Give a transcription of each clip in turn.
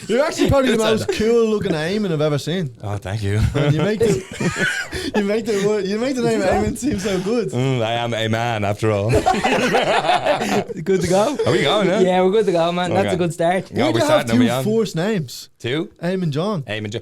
You're actually probably the most cool looking Eamon I've ever seen. Oh, thank you. And you make the name Eamon seem so good. I am a man after all. Good to go. Are we going? Yeah, we're good to go, man. That's Okay. a good start. No, Why'd we're you have starting. Are we two on? first names? Two? Eamon John. Eamon John.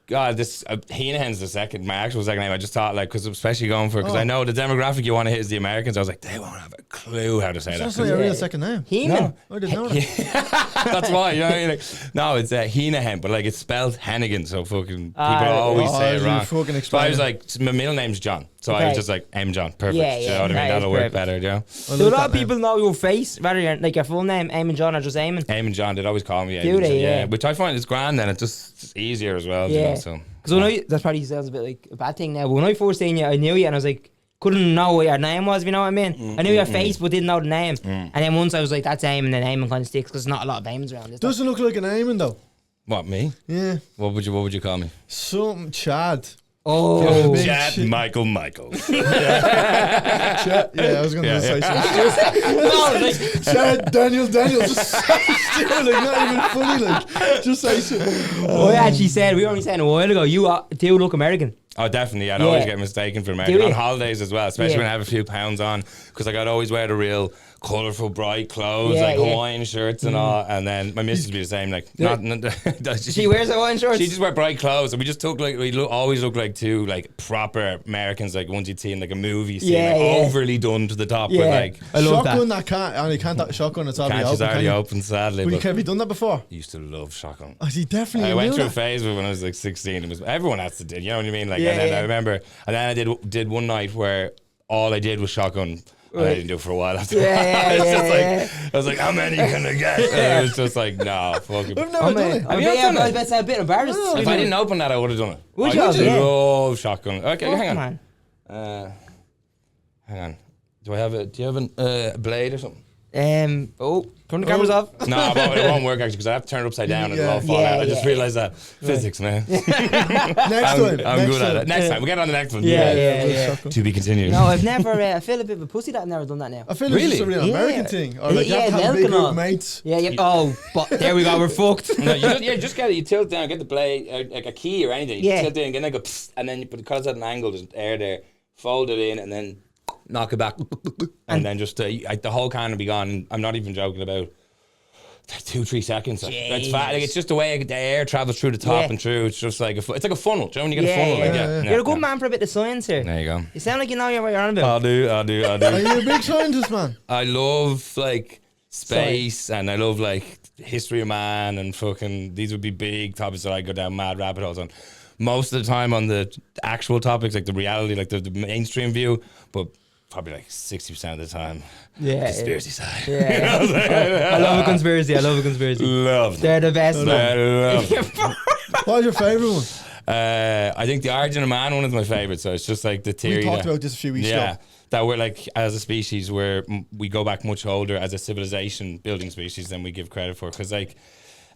God, this Heenahan's the second, my actual second name. I just thought, like, because especially going for, because I know the demographic you want to hit is the Americans. I was like, they won't have a clue how to say that. That's not your real second name. Heeman. I didn't know that. That's why, you know what I mean? Like, no, it's Heenahan, but like it's spelled Hennigan, so fucking people always say it you wrong. fucking But I explain was it. like, my middle name's John, so I Okay. was just like, Eamon John, perfect. Yeah, you know yeah, what I mean? that is That'll work perfect. better, you know? I Do a like lot of that name. people know your face rather than like your full name, Eamon John, or just Eamon? Eamon John, they'd always call me Eamon. Do they? John, Yeah. which I find is grand, then it's just easier as well. You Yeah. know, so. Because when that probably sounds a bit like a bad thing now, but when I first seen you, I knew you and I was like, couldn't know what your name was, if you know what I mean? I knew your face but didn't know the name. And then once I was like, that's Eamon, and then Eamon kind of sticks because there's not a lot of Eamons around. Is there? Doesn't look like an Eamon though. What, me? Yeah. What would you call me? Something Chad. Oh, Big Chad shit. Michael. Chad. Yeah, I was going to Yeah, say yeah. something. no, like, Chad Daniel. Just say stupid, like not even funny. Like just say something. I actually said, we were only saying a while ago, you do look American. Oh, definitely. I'd Yeah. always get mistaken for American Do on you? holidays as well, especially Yeah. when I have a few pounds on, because like I'd always wear the real colourful, bright clothes, Yeah, like yeah. Hawaiian shirts and all. And then my missus would be the same. Like, not She wears Hawaiian shorts. She just wear bright clothes, and we just took like always look like two like proper Americans, like ones you'd see in like a movie scene, Yeah, like yeah. overly done to the top. Yeah. But like, I love Shotgun that. that can't. And you can't shotgun. It's already catch is open. already can you? open, sadly. But But have you done that before? I used to love shotgun. Oh, he definitely. I went knew through a that. phase of it when I was like 16. It was everyone has to do. You know what I mean? Like, Yeah, and then yeah. I remember, and then I did one night where all I did was shotgun. And I didn't do it for a while after. Yeah, It's yeah, just yeah. like I was like, how many can I get? And it was just like, no, fuck it. I've never done it. Have you not done I it? was about to say a bit embarrassed. If I didn't open that, I would have done it. Would I you have? Yeah. love shotgun. Okay, Fuck, hang on. man. Hang on. Do you have a blade or something? Turn the cameras off. No, but it won't work actually because I have to turn it upside down and it'll all fall Yeah, out. I just yeah. realised that physics, man. Next I'm time. good at it. Next time, we'll get on the next one. Yeah. Shotgun. To be continued. No, I've never. I feel a bit of a pussy that I've never done that now. I feel it's just a Really? real American Yeah. thing. Or like you Yeah, have to have a milk big and group all. of mates. Yeah. Oh, but there we go. We're fucked. No, you just get it. You tilt down, get the blade, like a key or anything. You Yeah. tilt in, and then go, psst, and then because at an angle, there's air there. Fold it in, and then knock it back, and then just the whole can will be gone. I'm not even joking about 2-3 seconds. It's fat. Like, it's just the way the air travels through the top Yeah. and through. It's just like it's like a funnel. Do you know when you get Yeah, a funnel? Like, yeah. You're a good man for a bit of science here. There you go. You sound like you know what you're on about. I'll do. Are you a big scientist, man? I love like space and I love like history of man and fucking these would be big topics that I go down mad rabbit holes on. Most of the time on the actual topics, like the reality, like the mainstream view, but probably like 60% of the time, conspiracy side. Yeah. I love a conspiracy. Love them. They're the best. I love them. What's your favourite one? I think the origin of man one is my favorite. So it's just like the theory. We talked that- about this a few weeks Yeah, ago. that we're like as a species, we go back much older as a civilization building species than we give credit for. Because like,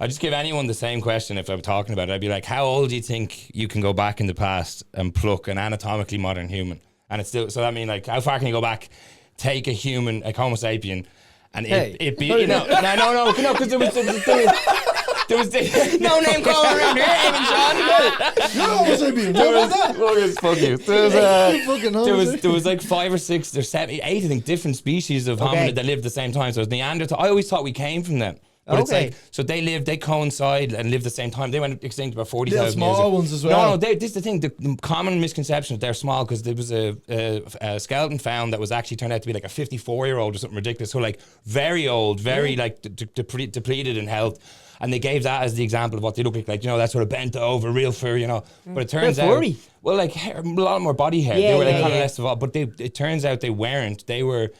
I just give anyone the same question if I'm talking about it. I'd be like, how old do you think you can go back in the past and pluck an anatomically modern human? And it's still so that mean like how far can you go back? Take a human, like Homo sapien, and it be no because there was No name calling around here, Eamon John. No, what's I being? What was that? Fuck you. Fucking There was like 5 or 6 or 7, 8 I think different species of hominid that lived at the same time. So it was Neanderthal. I always thought we came from them. But it's Okay. like, so they coincide and live the same time. They went extinct about 40,000 years small ago. ones as well. No, this is the thing. The common misconception is they're small because there was a skeleton found that was actually turned out to be like a 54-year-old or something ridiculous. So like very old, very like depleted in health. And they gave that as the example of what they look like, you know, that sort of bent over, real fur, you know. But it turns They're out, furry. well, like hair, a lot more body hair. Yeah, They were like yeah, kind of yeah. less of all, but it turns out they weren't. They were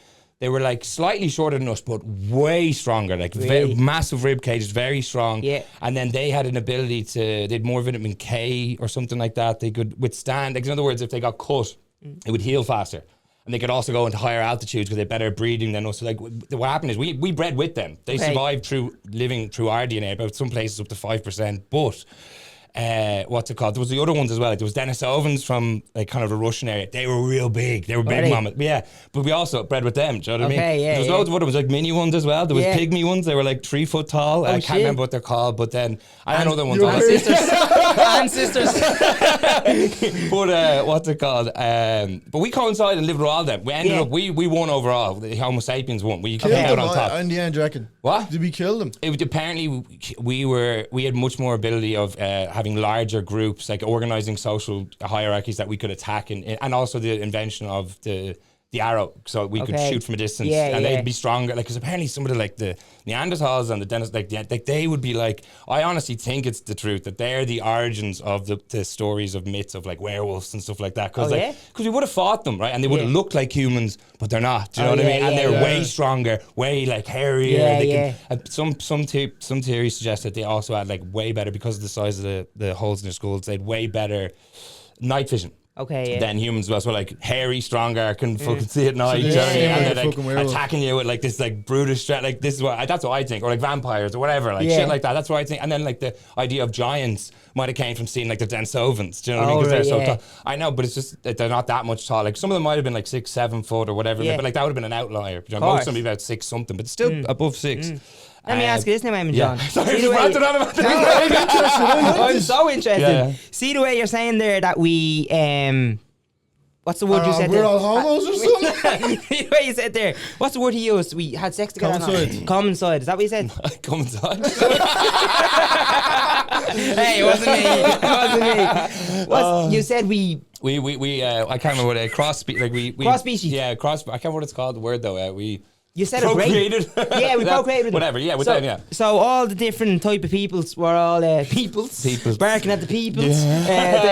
like slightly shorter than us, but way stronger, like Really? massive rib cages, very strong. Yeah. And then they had an ability they had more vitamin K or something like that. They could withstand, like in other words, if they got cut, it would heal faster. And they could also go into higher altitudes because they had better breeding than us. So like what happened is we bred with them. They Right. survived through living through our DNA, about some places up to 5%. But what's it called? There was the other ones as well. Like, there was Denisovans from like kind of the Russian area. They were real big. They were big mammoths. Yeah, but we also bred with them. Do you know what I mean? Yeah, there was loads of other ones, like mini ones as well. There was pygmy ones. They were like 3 foot tall. I can't remember what they're called, but then I don't know the ones. Ancestors. But what's it called? But we coincided and lived with all of them. We ended up we won overall. The Homo sapiens won. We came out on top. In the end, do you reckon? What? Did we kill them? It was, apparently we had much more ability of having larger groups, like organizing social hierarchies that we could attack, and also the invention of the arrow, so we could shoot from a distance, and they'd be stronger. Like, because apparently some of the Neanderthals and the Denis, like they would be like. I honestly think it's the truth that they're the origins of the stories of myths of like werewolves and stuff like that. Because we would have fought them, right, and they would have looked like humans, but they're not. Do you know what I mean? And they're way stronger, way like hairier. Some theories suggest that they also had like way better, because of the size of the holes in their skulls. They had way better night vision. Than humans as well. So like hairy, stronger, can fucking see at night. So and they're like attacking you with like this like brutish strength. Like this is that's what I think. Or like vampires or whatever. Like shit like that. That's what I think. And then like the idea of giants might have came from seeing like the Denisovans. Do you know what I mean? Because they're so tall. I know, but it's just that they're not that much tall. Like some of them might have been like 6, 7 foot or whatever. But like that would have been an outlier. You know, most of them be about 6 something, but still above 6. Let me ask you this now, Eamon John. Sorry, I'm so interested. Yeah. See the way you're saying there that we what's the word you said we're there? all homos or something? The way you said there. What's the word he used? We had sex together. Common side. Is that what you said? Common side. Hey, it wasn't me. You said we I can't remember what cross species. Yeah, I can't remember what it's called. The word though. You said procreated. It great. Yeah, we procreated. Whatever. Yeah, with them. Yeah. So all the different type of peoples were all peoples barking at the peoples. Yeah.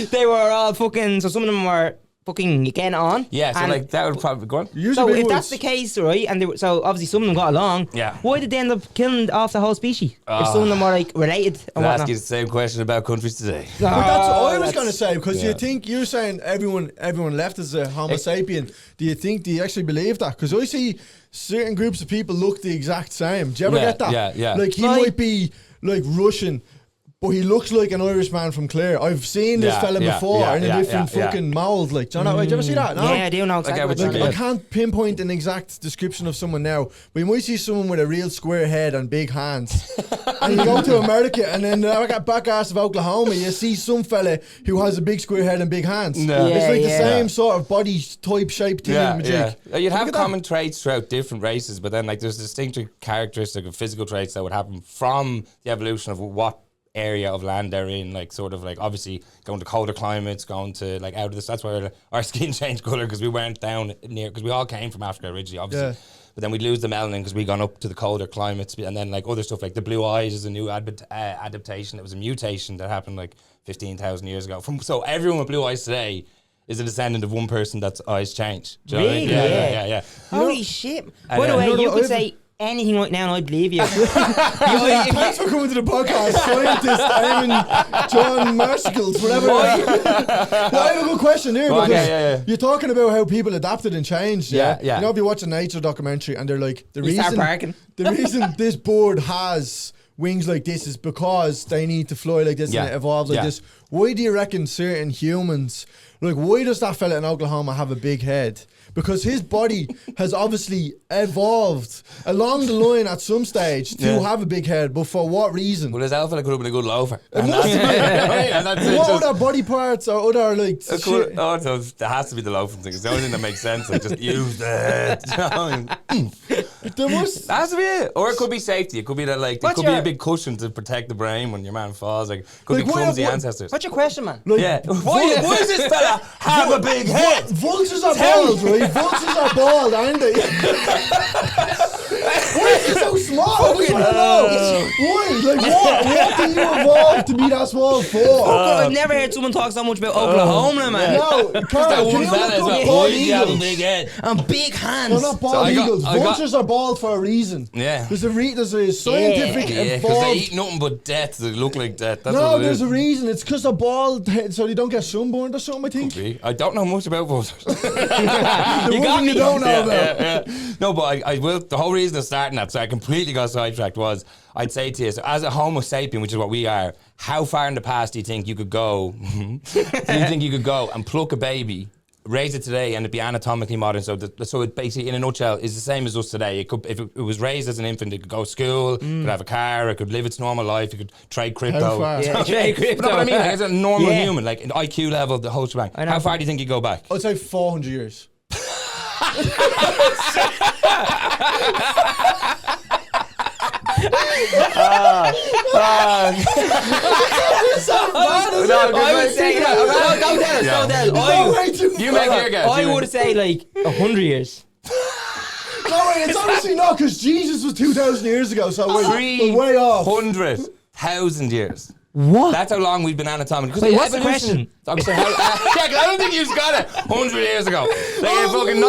They were all fucking. So some of them were fucking getting on. Yeah. So like that would probably go on. So if that's the case, right, and so obviously some of them got along. Yeah. Why did they end up killing off the whole species? If some of them were like related. I'll ask you the same question about countries today. But that's what I was going to say, because you think you're saying everyone left as a Homo sapien. Do you actually believe that? Because I see certain groups of people look the exact same. Do you ever get that? Yeah. Like he might be like Russian, but he looks like an Irish man from Clare. I've seen this fella before in a different fucking mould. Like, do you know? Did you ever see that? No? Yeah, I do know exactly. I can't pinpoint an exact description of someone now, but you might see someone with a real square head and big hands. And you go to America, and then back ass of Oklahoma, you see some fella who has a big square head and big hands. No. It's like the same sort of body type shape to you. You'd have common traits throughout different races, but then like there's distinctive characteristic of physical traits that would happen from the evolution of what area of land they're in, like sort of like obviously going to colder climates, going to like out of this. That's why our skin changed colour, because we weren't down near, because we all came from Africa originally, obviously. But then we'd lose the melanin because we gone up to the colder climates, and then like other stuff like the blue eyes is a new adaptation. It was a mutation that happened like 15,000 years ago. So everyone with blue eyes today is a descendant of one person that's eyes changed. Do you know what I mean? Yeah. Holy shit! By the way, you could say anything right now and I believe you. Thanks for coming to the podcast, scientist Eamon John Marshals, whatever. Well, I have a good question here, because you're talking about how people adapted and changed. You know, if you watch a nature documentary and they're like, the reason this bird has wings like this is because they need to fly like this and it evolved like this. Why do you reckon certain humans, like, why does that fella in Oklahoma have a big head? Because his body has obviously evolved along the line at some stage to have a big head, but for what reason? Well, his alpha could have been a good loafer. It must have been. What other body parts or other like shit? There has to be the loafing thing. It's the only thing that makes sense. Like, just use that. There must. That has to be it. Or it could be safety. It could be that like it could be a big cushion to protect the brain when your man falls. Like, it could be clumsy ancestors. What's your question, man? Like, why does this fella have a big head? Vultures are bald, right? Vultures are bald, aren't they? Why is he so small? I just want to know. Why? Like, what do you evolve to be that small for? I've never heard someone talk so much about Oklahoma, man. No, Carl, can you look up bald eagles? Big head And big hands. They're not bald eagles. Vultures are bald for a reason. Yeah. There's a scientific because evolved. they eat nothing but death. They look like death. That's No, what it there's is. a reason. It's because they're bald, so they don't get sunburned or something, I think. I don't know much about vultures. You got me. You don't know about. No, but I will. The whole reason of starting that, so I completely got sidetracked, was I'd say to you, so as a Homo sapien, which is what we are, how far in the past do you think you could go? And pluck a baby, raise it today, and it'd be anatomically modern? So it basically, in a nutshell, is the same as us today. It could, if it was raised as an infant, it could go to school, could have a car, it could live its normal life, it could trade crypto. How far? Yeah, trade crypto. But no, what I mean, like, as a normal human, like an IQ level, the whole shebang. How far do you think you go back? I'd say 400 years. I would say that. Don't tell us. You make your guess. I would say like 100 years. No, wait, it's honestly not, because Jesus was 2,000 years ago, so we're way off. 300,000 years. What? That's how long we've been anatomically. Wait, what's the question? I don't think you've got it. 100 years ago. Like in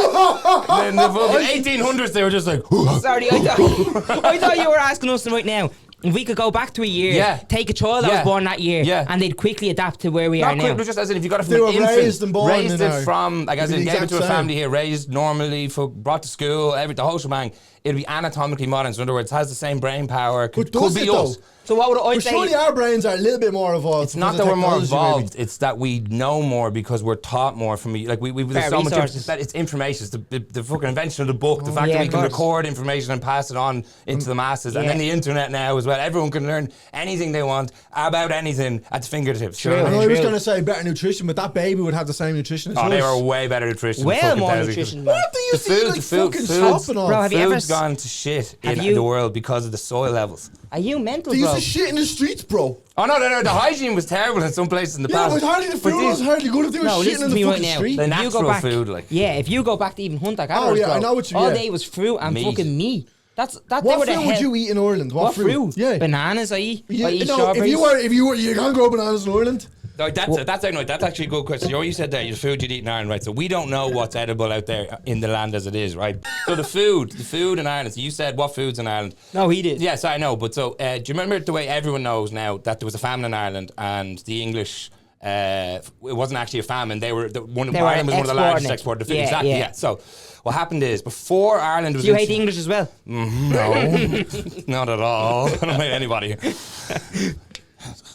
the fucking 1800s, they were just like. Sorry, I thought you were asking us right now. If we could go back to a year, take a child that was born that year, and they'd quickly adapt to where we are now. Just as in, if you got it from They an were infant, raised and born raised in it our- from, like as in, the gave it to a exact family here, raised normally, brought to school, the whole shebang, it'd be anatomically modern. So in other words, has the same brain power, could does be it, though? us. So what would I But say? surely our brains are a little bit more evolved. It's not that we're more evolved, it's that we know more because we're taught more from, like there's so much, that it's information, it's the fucking invention of the book, the fact that we can record information and pass it on into the masses, and then the internet now as well. Everyone can learn anything they want about anything at the fingertips. True. And I was going to say better nutrition, but that baby would have the same nutrition as us. They were way better nutrition. Well, more nutrition. What? They used to eat like fucking slop and all. Bro, have you ever Food's gone to shit in the world because of the soil levels. Are you mental, They bro? used to shit in the streets, bro. Oh no, the hygiene was terrible in some places in the Yeah, past. but hardly the food was hardly good if they were shitting listen in to me the right fucking now. street. The If you go natural back, food, like. Yeah, if you go back to even hunter gatherers, yeah, bro, I know what you all mean. day was fruit and Meat. fucking meat. That's they What were the fruit would hell- you eat in Ireland? What fruit? Yeah. Bananas I eat. I eat No, strawberries. if you were, you can't grow bananas in Ireland. No, that's actually a good question. You said that your food you'd eat in Ireland, right? So we don't know what's edible out there in the land as it is, right? So the food in Ireland. So you said what foods in Ireland? No, he did. Yes, I know. But so do you remember the way everyone knows now that there was a famine in Ireland and the English? It wasn't actually a famine. Ireland was one of the largest exporters of food. Yeah, exactly. yeah. Yeah. So what happened is before Ireland was. Do you hate the English as well? No, not at all. I don't hate anybody.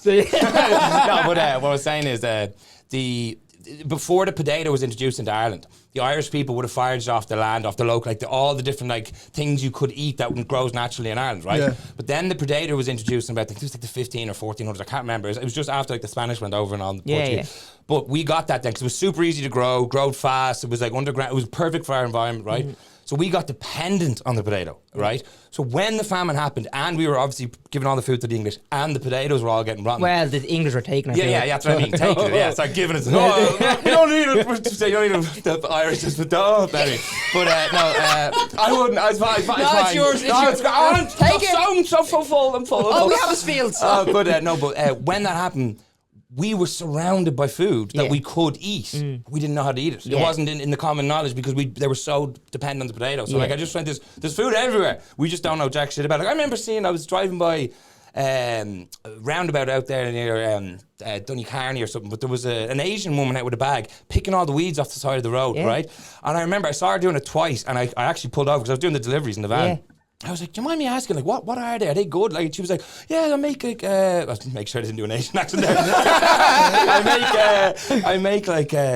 No, but what I was saying is before the potato was introduced into Ireland, the Irish people would have foraged off the land, off the local, all the different things you could eat that grows naturally in Ireland, right? Yeah. But then the potato was introduced in about, I think it was the 15 or 1400s, I can't remember. It was just after the Spanish went over and all the Portuguese. Yeah. But we got that then because it was super easy to grow, growed fast. It was underground. It was perfect for our environment, right? So we got dependent on the potato, right? So when the famine happened, and we were obviously giving all the food to the English, and the potatoes were all getting rotten. Well, the English were taking it. Yeah, that's what I mean. Taking it, yeah. Start giving it. No, you don't need it. You don't need it. The Irish just but no. But I wouldn't. It's fine. It's it's yours. It's gone. Take it. I'm so full. I'm full. Oh, we have his fields. But when that happened, we were surrounded by food that we could eat. We didn't know how to eat it. It wasn't in the common knowledge because they were so dependent on the potato. So I just went, there's food everywhere. We just don't know jack shit about it. I remember I was driving by a roundabout out there near Dunnycarney or something, but there was an Asian woman out with a bag picking all the weeds off the side of the road, right? And I remember I saw her doing it twice, and I actually pulled over because I was doing the deliveries in the van. I was like, do you mind me asking, what are they? Are they good? She was like, yeah, I make make sure I didn't do an Asian accent there. I make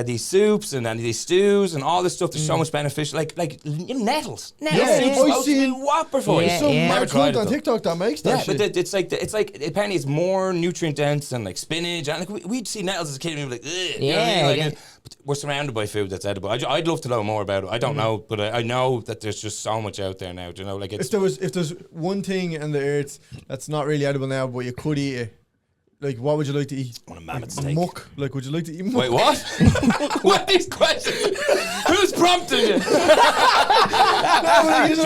these soups and these stews and all this stuff that's so much beneficial, like nettles. I've seen whopper for you. Some mad cunt on TikTok that makes that shit. But it's like apparently it's more nutrient dense than spinach, and we'd see nettles as a kid and we'd be like, ugh, you know what I mean? But we're surrounded by food that's edible. I'd love to know more about it. I don't know, but I know that there's just so much out there now. Do you know, if there's one thing on the earth that's not really edible now, but you could eat it, what would you like to eat? I want a mammoth steak. Muck. Would you like to eat muck? Wait, what? What are these questions? Who's prompting you? Do you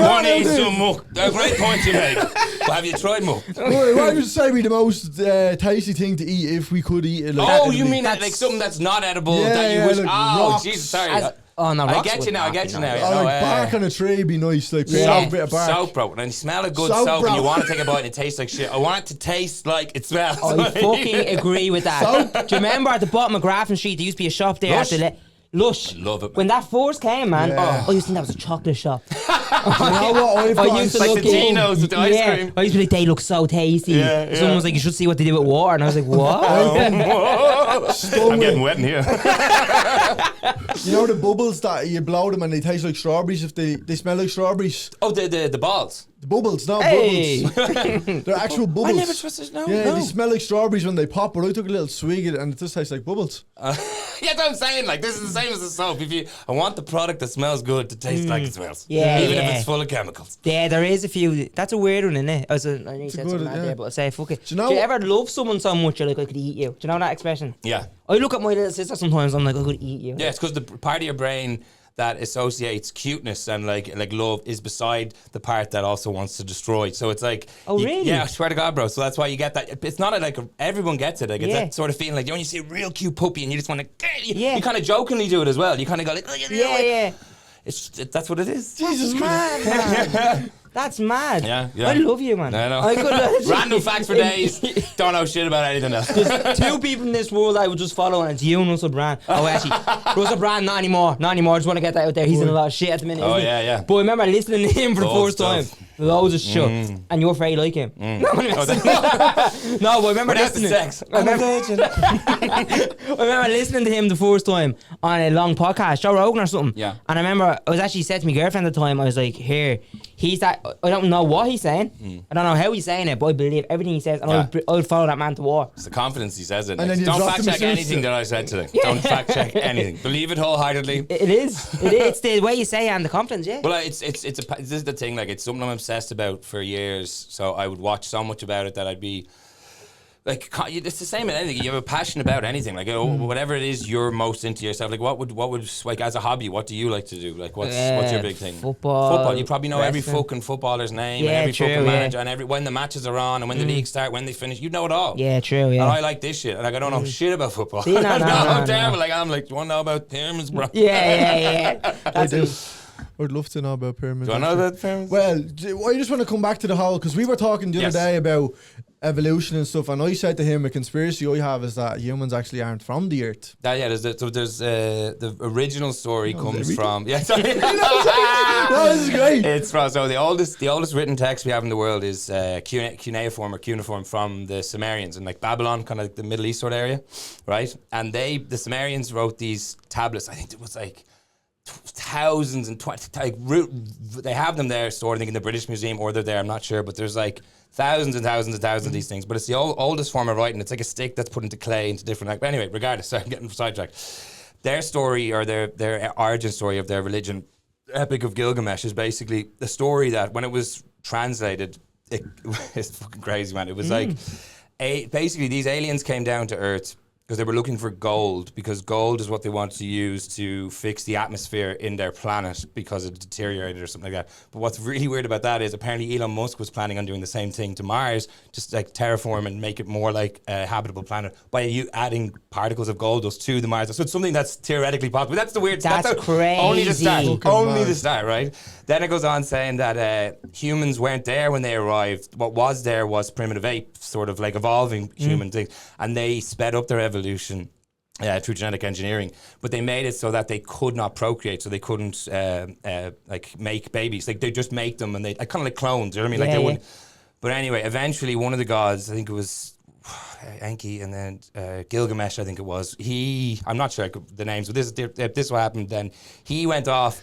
want to eat some muck? A great point you make. But have you tried muck? What would you say would be the most tasty thing to eat if we could eat it? You mean something that's not edible that you wish? Rocks. Jesus, sorry. I get you now. Bark on a tree would be nice, a bit of bark. Soap, bro. And you smell a good soap and you want to take a bite and it tastes like shit. I want it to taste like it smells. I fucking agree with that. Do you remember at the bottom of Grafton Street, there used to be a shop there? Lush. Love it, man. When that first came, man, Yeah. I used to think that was a chocolate shop. You know what I've I got? used to like look the Dinos with the ice cream. I used to be like, they look so tasty. Yeah, yeah. Someone was like, you should see what they do with water. And I was like, what? I'm getting wet in here. You know the bubbles that you blow them and they taste like strawberries if they smell like strawberries? Oh, the balls. The bubbles, not Hey. bubbles. They're actual bubbles. I never trusted. No, Yeah, no. they smell like strawberries when they pop, but I took a little swig of it and it just tastes like bubbles. Yeah, that's what I'm saying. Like, this is the same as the soap. I want the product that smells good to taste like it smells. Yeah, Even yeah. if it's full of chemicals. Yeah, there is a few. That's a weird one, isn't it? I need to say good, something out yeah. there, but I say, fuck it. Do you know Do you what- ever love someone so much you're like, I could eat you? Do you know that expression? Yeah. I look at my little sister sometimes, I'm like, I could eat you. Yeah, it's because the part of your brain that associates cuteness and like love is beside the part that also wants to destroy. So it's like, Oh, really? Yeah, I swear to God, bro. So that's why you get that. It's not everyone gets it. Like it's Yeah. that sort of feeling like when you see a real cute puppy and you just want to, Yeah. you kind of jokingly do it as well. You kind of go like, Yeah. that's what it is. Jesus Christ. Mad, man. That's mad. Yeah, yeah. I love you, man. I know. I could Random facts for days. Don't know shit about anything else. There's two people in this world I would just follow, and it's you and Russell Brand. Oh, actually, Russell Brand, not anymore. Not anymore. I just want to get that out there. He's in a lot of shit at the minute. Oh, isn't he? yeah, yeah. But I remember listening to him for the Old first time. stuff. Loads of shit. And you're very like him. No, I'm messing. No, but I remember Without the listening. sex. I remember listening to him the first time on a long podcast, Joe Rogan or something. Yeah. And I remember I was actually said to my girlfriend at the time, I was like, here, he's that, I don't know what he's saying. I don't know how he's saying it, but I believe everything he says, and Yeah. I would follow that man to war. It's the confidence he says it. And then you Don't dropped fact him check as soon as anything it- that I said today. Don't fact check anything. Believe it wholeheartedly. It is. It's the way you say it and the confidence, yeah. Well, this is the thing. Like, it's something I'm obsessed about for years. So I would watch so much about it that I'd be like, it's the same in anything. You have a passion about anything. Like, whatever it is you're most into yourself. Like, what would like as a hobby? What do you like to do? Like, what's your big thing? Football. You probably know every wrestling. fucking footballer's name Yeah, and every true, fucking yeah. manager and when the matches are on and when the leagues start, when they finish. You know it all. Yeah, true, And yeah. I like this shit. Like, I don't know shit about football. See, no, I'm no. terrible. Like, I'm like, do you want to know about pyramids, bro? Yeah. I That's do. it. I'd love to know about pyramids. Do I know actually. about pyramids? Well, I just want to come back to the whole, because we were talking the Yes. other day about evolution and stuff, and I said to him, a conspiracy I have is that humans actually aren't from the earth. There's the original story comes everything. from sorry. No, this is great. It's from the oldest written text we have in the world is cuneiform from the Sumerians in like Babylon, kind of like the Middle East sort of area, right? And the Sumerians wrote these tablets. I think it was like thousands and they have them there stored, I think, in the British Museum, or they're there, I'm not sure, but there's like thousands and thousands and thousands of these things. But it's the oldest form of writing. It's like a stick that's put into clay into different. But anyway, regardless, sorry, I'm getting sidetracked. Their story, or their origin story of their religion, Epic of Gilgamesh, is basically the story that when it was translated, it's fucking crazy, man. It was like basically these aliens came down to Earth because they were looking for gold, because gold is what they wanted to use to fix the atmosphere in their planet because it deteriorated or something like that. But what's really weird about that is apparently Elon Musk was planning on doing the same thing to Mars, just like terraform and make it more like a habitable planet by you adding particles of gold dust to the Mars. So it's something that's theoretically possible. That's the weird. That's crazy. Only the start. Fucking Only mad. the start, right? Then it goes on saying that humans weren't there when they arrived. What was there was primitive apes, sort of like evolving human things, and they sped up their evolution through genetic engineering. But they made it so that they could not procreate, so they couldn't like make babies. Like they just make them, and they kind of like clones. You know what I mean? Like Yeah, they yeah. wouldn't. But anyway, eventually one of the gods, I think it was Enki, and then Gilgamesh, I think it was. I'm not sure the names, but this is what happened. Then he went off.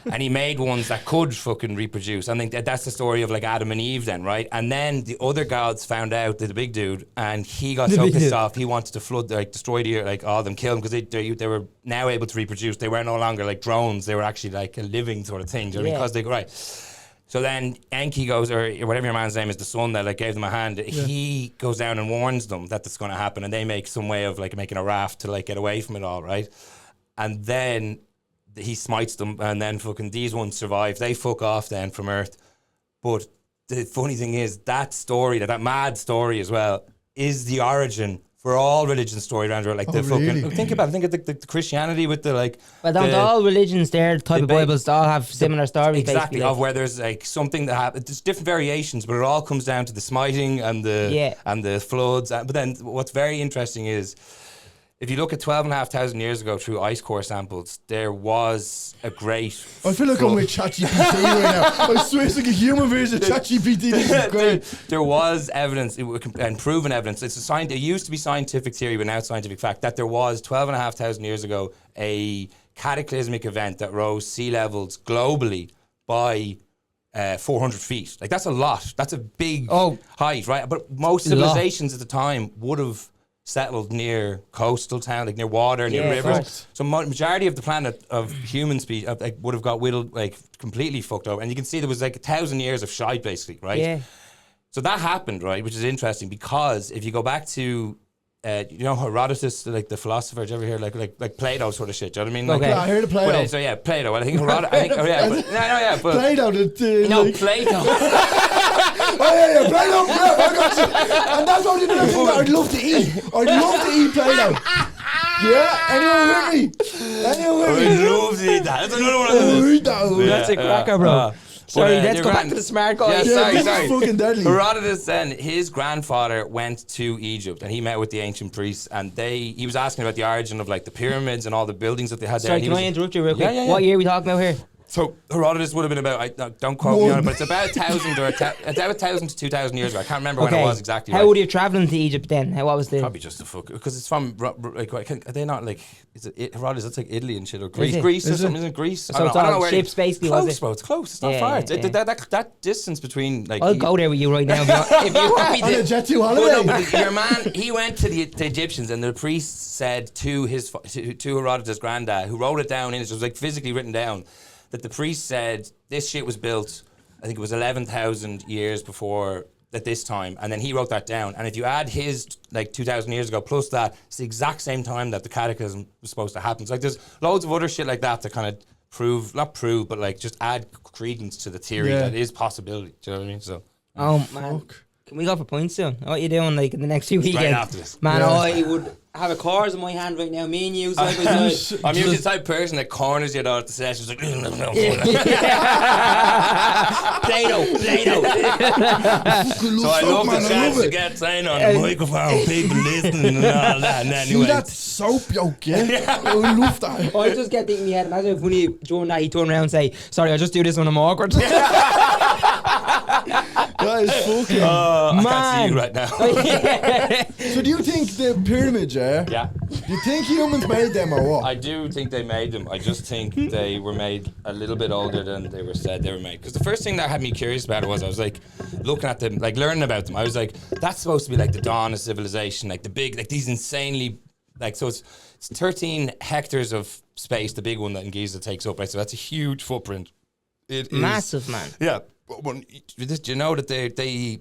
And he made ones that could fucking reproduce. I think that's the story of like Adam and Eve then, right? And then the other gods found out that the big dude, and he got so pissed off, he wanted to flood, like destroy the earth, like all of them, kill them, because they were now able to reproduce. They were no longer like drones. They were actually like a living sort of thing. Do you know what I mean? Yeah. Because right. So then Enki goes, or whatever your man's name is, the son that like gave them a hand, he goes down and warns them that that's going to happen, and they make some way of like making a raft to like get away from it all, right? And then he smites them, and then fucking these ones survive. They fuck off then from Earth. But the funny thing is, that story, that mad story as well, is the origin for all religion story around here. Like the fucking, really? think about it. Think of the Christianity with the like. But don't all religions, their type of Bibles, all have similar stories, Exactly, basically. of where there's like something that happens. There's different variations, but it all comes down to the smiting and the floods. But then what's very interesting is, if you look at 12,500 years ago through ice core samples, there was a great. I feel like I'm with ChatGPT right now. I swear it's like a human version of ChatGPT. This is great. There was evidence, and proven evidence. It used to be scientific theory, but now it's scientific fact, that there was 12,500 years ago a cataclysmic event that rose sea levels globally by 400 feet. Like, that's a lot. That's a big height, right? But most civilizations at the time would have settled near coastal town, like near water, near rivers. So majority of the planet of human species would have got whittled, like completely fucked over. And you can see there was like 1,000 years of shite, basically, right? Yeah. So that happened, right? Which is interesting because if you go back to you know Herodotus, like the philosopher, did you ever hear like Plato sort of shit? Do you know what I mean? Like, I heard of Plato. But, so yeah, Plato. I think Herodotus. But Plato. Plato. Plato. I got you. And that's only the thing that I'd love to eat. I'd love to eat Plato. Yeah, anyone with me? I'd love to eat that. That's another one of those. That's a cracker, bro. Sorry, let's go back to the smart guy. Yeah, sorry. Fucking deadly. Herodotus then, his grandfather went to Egypt and he met with the ancient priests and he was asking about the origin of like the pyramids and all the buildings that they had there. Sorry, can I interrupt you real quick? Yeah. What year are we talking about here? So Herodotus would have been about, don't quote me on it, but it's about 1,000 or about 1,000 to 2,000 years ago. I can't remember when it was exactly. How would you have travelled to Egypt then? What was the? Probably just the fuck, because it's from like, are they not like? Is it Herodotus? That's like Italy and shit, or Greece or something. Isn't it Greece? So it's all ships basically. Close, was it? Bro, it's close. It's not far. That distance between like. I'll go there with you right now if you want me to. On a jet to holiday. But your man, he went to the Egyptians, and the priests said to Herodotus' granddad, who wrote it down, it was like physically written down, that the priest said this shit was built, I think it was 11,000 years before at this time, and then he wrote that down. And if you add his like 2,000 years ago plus that, it's the exact same time that the cataclysm was supposed to happen. So like there's loads of other shit like that kind of not prove, but like just add credence to the theory that is possibility. Do you know what I mean? So. Oh man. Can we go for points soon? What are you doing like in the next few weekends? Right after this. Man, I would have a cars in my hand right now. Me and you side by side. I'm usually the type of person that corners you though at the session. Like, Plato. So I love the chance to get saying on the microphone, people listening and all that. And anyway. See that soap yoke, yeah? I love that. I just get thinking in my head, imagine if when he during that he turned around and say, sorry, I just do this when I'm awkward. That is fucking I can't see you right now. So do you think the pyramids, yeah. Do you think humans made them or what? I do think they made them. I just think they were made a little bit older than they were said they were made. Because the first thing that had me curious about it was I was like looking at them, like learning about them. I was like, that's supposed to be like the dawn of civilization, like the big, like these insanely, like, so it's 13 hectares of space, the big one that in Giza takes up, right? So that's a huge footprint. It is massive, man. Yeah. Do you know that they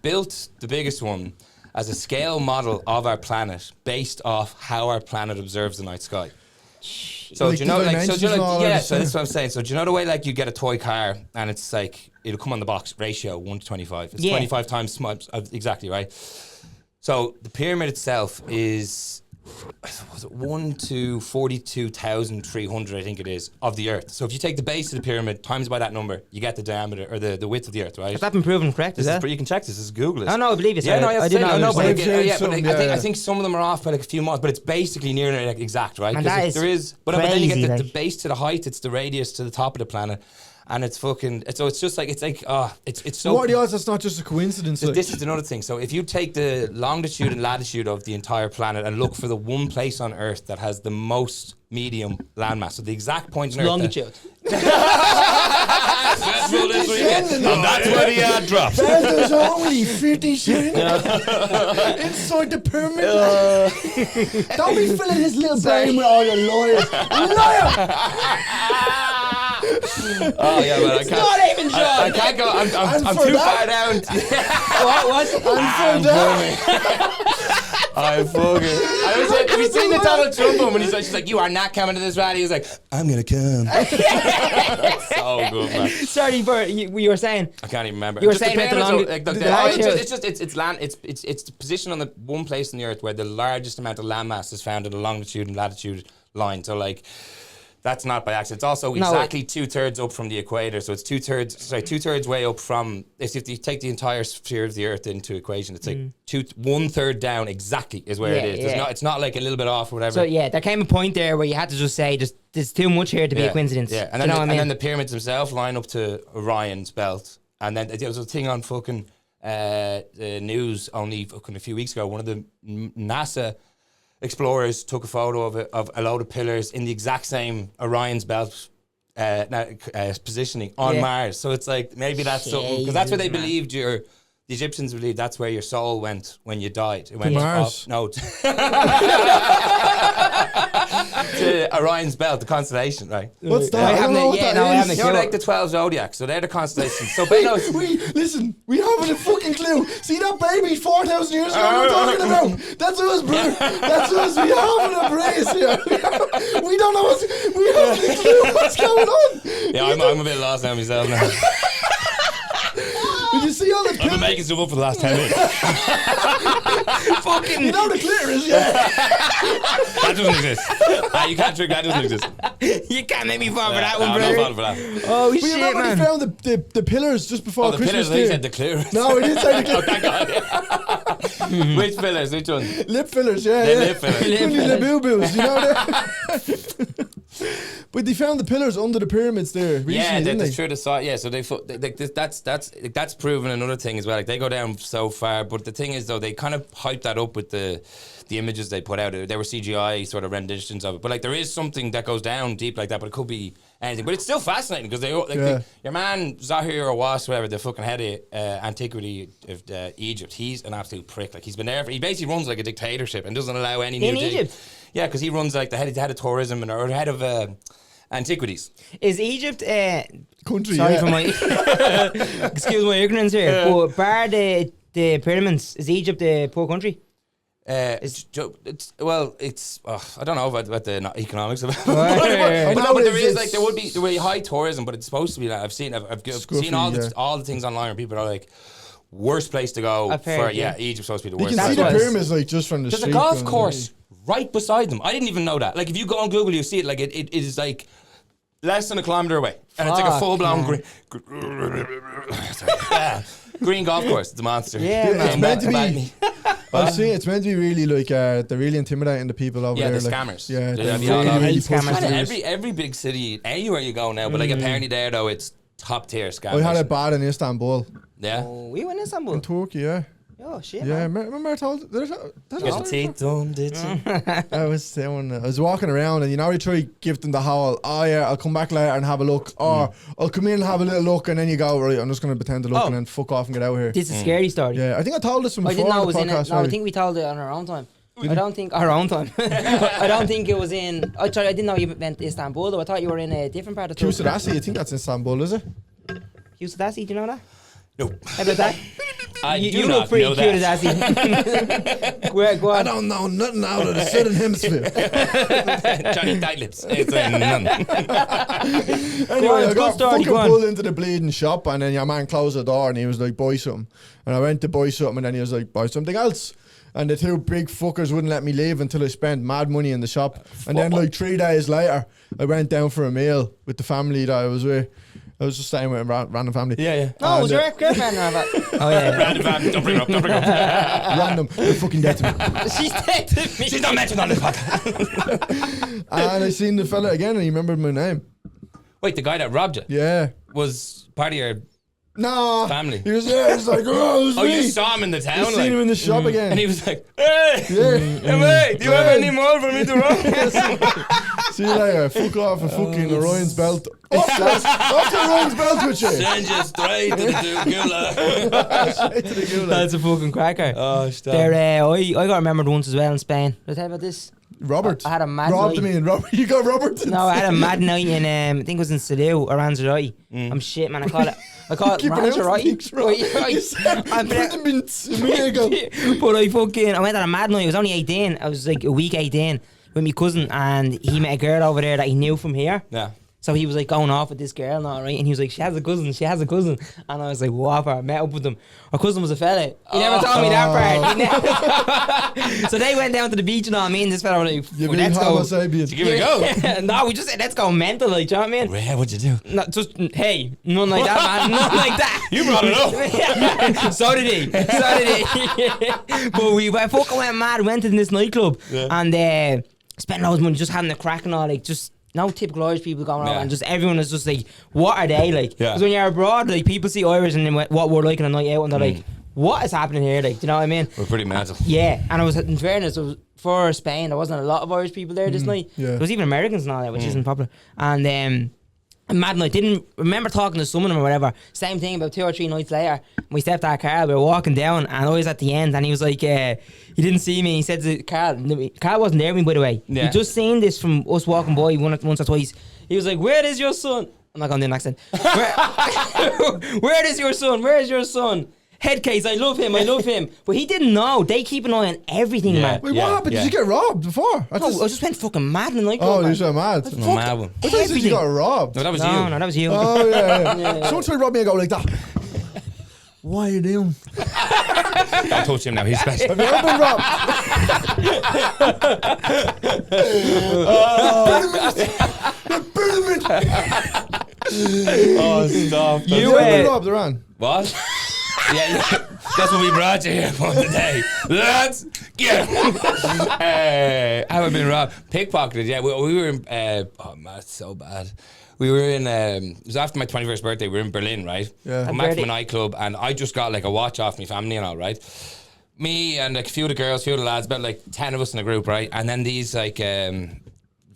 built the biggest one as a scale model of our planet based off how our planet observes the night sky? So like do you know, like, so do you know, yeah, so that's what I'm saying. So do you know the way like you get a toy car and it's like it'll come on the box ratio 1:25. It's 25 times small, exactly right. So the pyramid itself is. Was it 1 to 42,300, I think it is, of the Earth. So if you take the base of the pyramid times by that number, you get the diameter or the width of the Earth, right? Has that been proven correct? You can check this. Just Google it. Oh no, I believe it. Yeah, no, I did not know. But I think some of them are off by like a few miles, but it's basically near like exact, right? And that is there is, but crazy, then you get like. the base to the height, it's the radius to the top of the planet. And it's fucking, so it's just like, it's so. What are the odds that's not just a coincidence? This is another thing. So if you take the longitude and latitude of the entire planet and look for the one place on Earth that has the most medium landmass, so the exact point on Earth. Longitude. And that's where the ad drops. There's only 50 cents inside the pyramid. Don't be filling his little brain with all your lawyers. Liar! Oh yeah, man! It's not Eamon John. I can't go. I'm too far down. I'm fucking. Have you seen the Donald Trump one when she's like, "You are not coming to this rally"? He's like, "I'm gonna come." So good, man. Sorry, Bert. You were saying. I can't even remember. You were saying about it's the position on the one place on the Earth where the largest amount of landmass is found in the longitude and latitude line. So like. That's not by accident. It's also exactly 2/3 up from the equator. So it's 2/3 way up from. If you take the entire sphere of the Earth into equation, it's like 1/3 down exactly is where it is. It's not like a little bit off or whatever. So there came a point there where you had to just say, there's too much here to be a coincidence. Yeah, and then the pyramids themselves line up to Orion's belt, and then there was a thing on fucking the news only fucking a few weeks ago. One of the NASA explorers took a photo of a load of pillars in the exact same Orion's belt positioning on Mars. So it's like maybe that's something, because that's where they believed the Egyptians believed that's where your soul went when you died. It went to Mars. To Orion's belt, the constellation, right? What's that? I haven't Like the 12 zodiacs, so they're the constellations. So Benos, we haven't a fucking clue. See that baby 4,000 years ago we're talking about? That's us, bro. That's us. We haven't a brace here. We don't know we haven't a clue what's going on. Yeah, I'm a bit lost now myself now. Did you see all the I've been making stuff up for the last 10 minutes. Fucking, you know the clitoris, yeah. That doesn't exist. You can't trick that doesn't exist. You can't make me fall for that one, I'm bro. not falling for that. Oh But you shit, remember man. they found the pillars just before The Christmas pillars, they Day? said the clitoris. No, we didn't say the Oh, clitoris. thank God. Which pillars? Which one? Lip fillers, yeah. Lip fillers. The boo-boos, you know that? But they found the pillars under the pyramids there recently, didn't they? Sure. So that's proven another thing as well. Like they go down so far, but the thing is though, they kind of hype that up with the images they put out. They were CGI sort of renditions of it, but like there is something that goes down deep like that. But it could be anything. But it's still fascinating because your man Zahir or Was, whatever, the fucking head of antiquity of Egypt. He's an absolute prick. Like he's been there. He basically runs like a dictatorship and doesn't allow any new In Egypt? Yeah, because he runs like the head of tourism or the head of antiquities. Is Egypt Country, sorry for my excuse my ignorance here, but bar the pyramids, is Egypt a poor country? I don't know about the economics of it. I know but there it's- would be high tourism, but it's supposed to be like I've seen all the things online where people are like worst place to go I've heard, Egypt's supposed to be the You worst. can see place. the pyramids like just from the There's street. a golf going course right beside them. I didn't even know that. Like if you go on Google, you see it. Like it is like less than a kilometre away, and it's like a full blown green golf course. It's a monster. Yeah, It's meant to be. me. I've seen it's meant to be really like they're really intimidating the people over Yeah, there. the like, scammers. Yeah, Yeah, they're the really scammers. pushing And through. every big city, anywhere you go now, but like apparently there though, it's top tier scammers. I had it bad in Istanbul, Yeah. Oh, we went in Istanbul. in Turkey. Yeah, Oh shit, yeah. man. Remember I told Get the teeth done, did you? I was walking around, and you try to give them the whole, oh yeah, I'll come back later and have a look, or I'll come in and have a little look, and then you go, right, I'm just going to pretend to look and then fuck off and get out of here. This is a scary story. Yeah, I think I told this one I before didn't know on it was the in it. podcast. No, I maybe. think we told it on our own time. I don't think our own time. I don't think it was in. I didn't know you went to Istanbul though. I thought you were in a different part of Turkey. Kusadasi, I think that's in Istanbul, is it? Kusadasi, do you know that? No. How about that? I do you not look pretty know cute that. as Go I on. don't know nothing out of the Southern Hemisphere. Johnny tight lips. It's none. Anyway, I good got story, fucking go on. pulled into the bleeding shop, and then your man closed the door and he was like, buy something. And I went to buy something, and then he was like, buy something else. And the two big fuckers wouldn't let me leave until I spent mad money in the shop. And then like 3 days later, I went down for a meal with the family that I was with. I was just staying with a random family. Yeah. No, it was your girlfriend or what? Oh yeah. Random family. Don't bring it up. Random. They're fucking dead to me. She's dead to me. She's not mentioned on this podcast. And I seen the fella again, and he remembered my name. Wait, the guy that robbed you Yeah. was part of your... No. Family. He was there. He was like, oh, it was Oh, me. you saw him in the I town, seen him in the shop again. and he was like, "Hey, yeah. hey, mate, do you have any more for me to rob?" See you later. Fuck off and fucking Orion's belt. Off to Orion's belt with you. Send you straight to the gulag. Straight to the gulag. That's a fucking cracker. Oh, stop. I got remembered once as well in Spain. Did I tell you about this? Robert. I had a mad Robbed night. me and Robert. You got Robert? No, I had a mad night in I think it was in Salou or Lanzarote. I'm shit, man. I call it Keep pronouncing Lanzarote. things wrong. You said Vitamins a minute ago. But I went on a mad night. I was only 18. I was like a week 18 with my cousin, and he met a girl over there that he knew from here. Yeah. So he was like going off with this girl and all, right? And he was like, she has a cousin. And I was like, whopper. I met up with them. Her cousin was a fella. He never told me that part. So they went down to the beach and all. Me and this fella were like, let's go. Did you give it a go? No, we just said, let's go mental, like, do you know what I mean? Yeah, what'd you do? No, just, hey, none like that, man. None like that. You brought it up. So did he. But we fucking went mad. Went to this nightclub and spent loads of money just having a crack and all, like, just no typical Irish people going over, and just everyone is just like, what are they like? Because when you're abroad, like, people see Irish and what we're like on a night out, and they're like, what is happening here? Like, do you know what I mean? We're pretty mental. Yeah, and I was, in fairness, it was for Spain, there wasn't a lot of Irish people there this night. There was even Americans and all that, which isn't popular. And mad night. Didn't remember talking to some of them or whatever. Same thing about 2 or 3 nights later. We stepped out Carl. We were walking down, and I was at the end, and he was like, he didn't see me. He said to Carl wasn't there with me, by the way. Yeah. He just seen this from us walking by once or twice. He was like, "Where is your son?" I'm not going to do an accent. Where is your son? Where is your son? Head case, I love him. But he didn't know. They keep an eye on everything, man. Wait, what happened? Did you get robbed before? I just went fucking mad in the nightclub. Oh, you so mad. No, mad one. I thought you said you got robbed. No, that was you. No, that was you. Oh, yeah. Someone tried to rob me and go like that. What are you doing? Don't touch him now, he's special. Have you ever been robbed? Oh, stop. Have you ever been robbed, Iran? What? Yeah, that's what we brought you here for today. Let's get how have I been robbed? Pickpocketed, yeah. We were in, oh man, it's so bad. We were in, it was after my 21st birthday, we were in Berlin, right? Yeah. I'm back from a nightclub, and I just got like a watch off my family and all, right? Me and like a few of the girls, a few of the lads, about like 10 of us in a group, right? And then these like,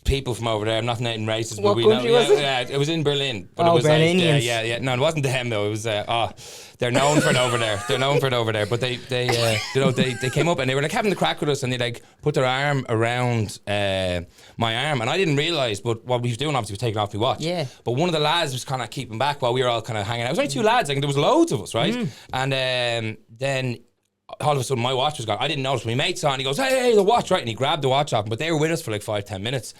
people from over there, I'm not naming races, but what country was it? Yeah, it was in Berlin. But Oh, it was Berlinians. like, yeah. No, it wasn't them though. It was, they're known for it over there. But they came up and they were like having the crack with us, and they like put their arm around my arm, and I didn't realise. But what we was doing obviously was taking off my watch. Yeah. But one of the lads was kind of keeping back while we were all kind of hanging out. It was only 2 lads. Like, there was loads of us, right? And then all of a sudden my watch was gone. I didn't notice. My mate saw it and he goes, hey, the watch, right? And he grabbed the watch off him, but they were with us for like 5-10 minutes.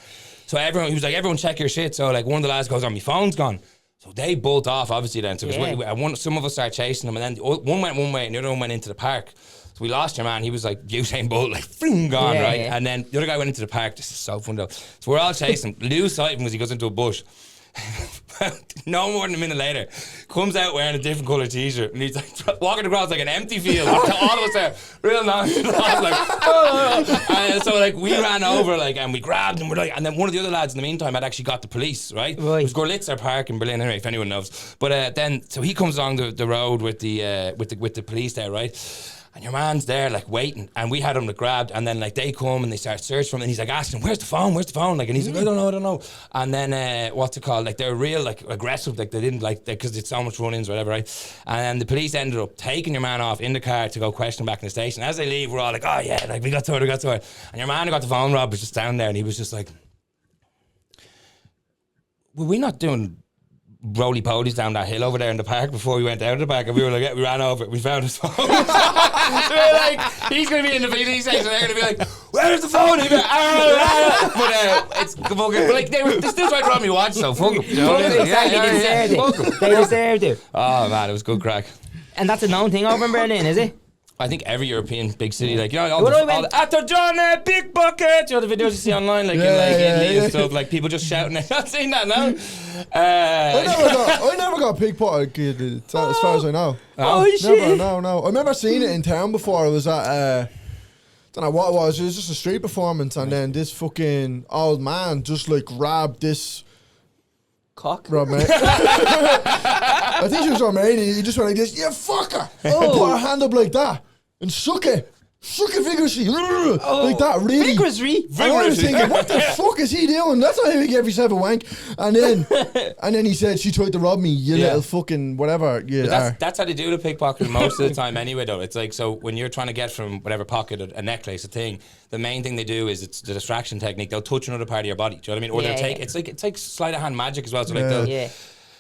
So he was like, everyone check your shit. So like one of the lads goes, my phone's gone. So they bolt off obviously then. So some of us started chasing them, and then one went one way and the other one went into the park. So we lost your man. He was like Usain Bolt, like gone, right? Yeah. And then the other guy went into the park. This is so fun though. So we're all chasing him. Lose sight of him because he goes into a bush. No more than a minute later, comes out wearing a different colour t-shirt, and he's like walking across like an empty field. All of us there, real nonchalant, like, oh. And so like we ran over, like, and we grabbed him. We're like, and then one of the other lads in the meantime had actually got the police, right? It was Gorlitzer Park in Berlin, anyway, if anyone knows. But then, so he comes along the road with the police there, right? And your man's there, like, waiting, and we had him like, grabbed, and then, like, they come and they start searching for him, and he's like asking him, where's the phone, like, and he's like, I don't know, and then, what's it called, like, they're real, like, aggressive, like, they didn't, like, because it's so much run-ins, whatever, right, and then the police ended up taking your man off in the car to go question him back in the station. As they leave, we're all like, oh yeah, like, we got to it, and your man who got the phone robbed was just down there, and he was just like, were we not doing roly-polies down that hill over there in the park before we went out of the park? And we were like, yeah, we ran over it, we found his phone. So we're like, he's going to be in the police station, they're going to be like, where's the phone? He'll be like, but it's fucking, but like, they still tried to rob me watch, so fuck them. You know what I mean? Exactly, they deserved it. Oh man, it was good crack. And that's a known thing over in Berlin, is it? I think every European big city, like, you know, all the After John, big bucket, you know, the videos you see online, like, in Italy and stuff, like, people just shouting. I've not seen that now. I never got pickpocketed, as far as I know. Oh, shit. No. I remember seeing it in town before. I was at, don't know what it was just a street performance, and then this fucking old man just, like, grabbed this cock. Rob, mate. I think she was Romanian. He just went like this, you fucker. Put her hand up like that and shook it vigorously. Like that, really. Vigorously? I was thinking, what the fuck is he doing? That's not how he gave yourself a wank. And then he said, she tried to rob me, you little fucking whatever. That's how they do the pickpocket most of the time anyway, though. It's like, so when you're trying to get from whatever pocket, a necklace, a thing, the main thing they do is it's the distraction technique. They'll touch another part of your body. Do you know what I mean? Or they'll take, it's like sleight of hand magic as well. So like they'll...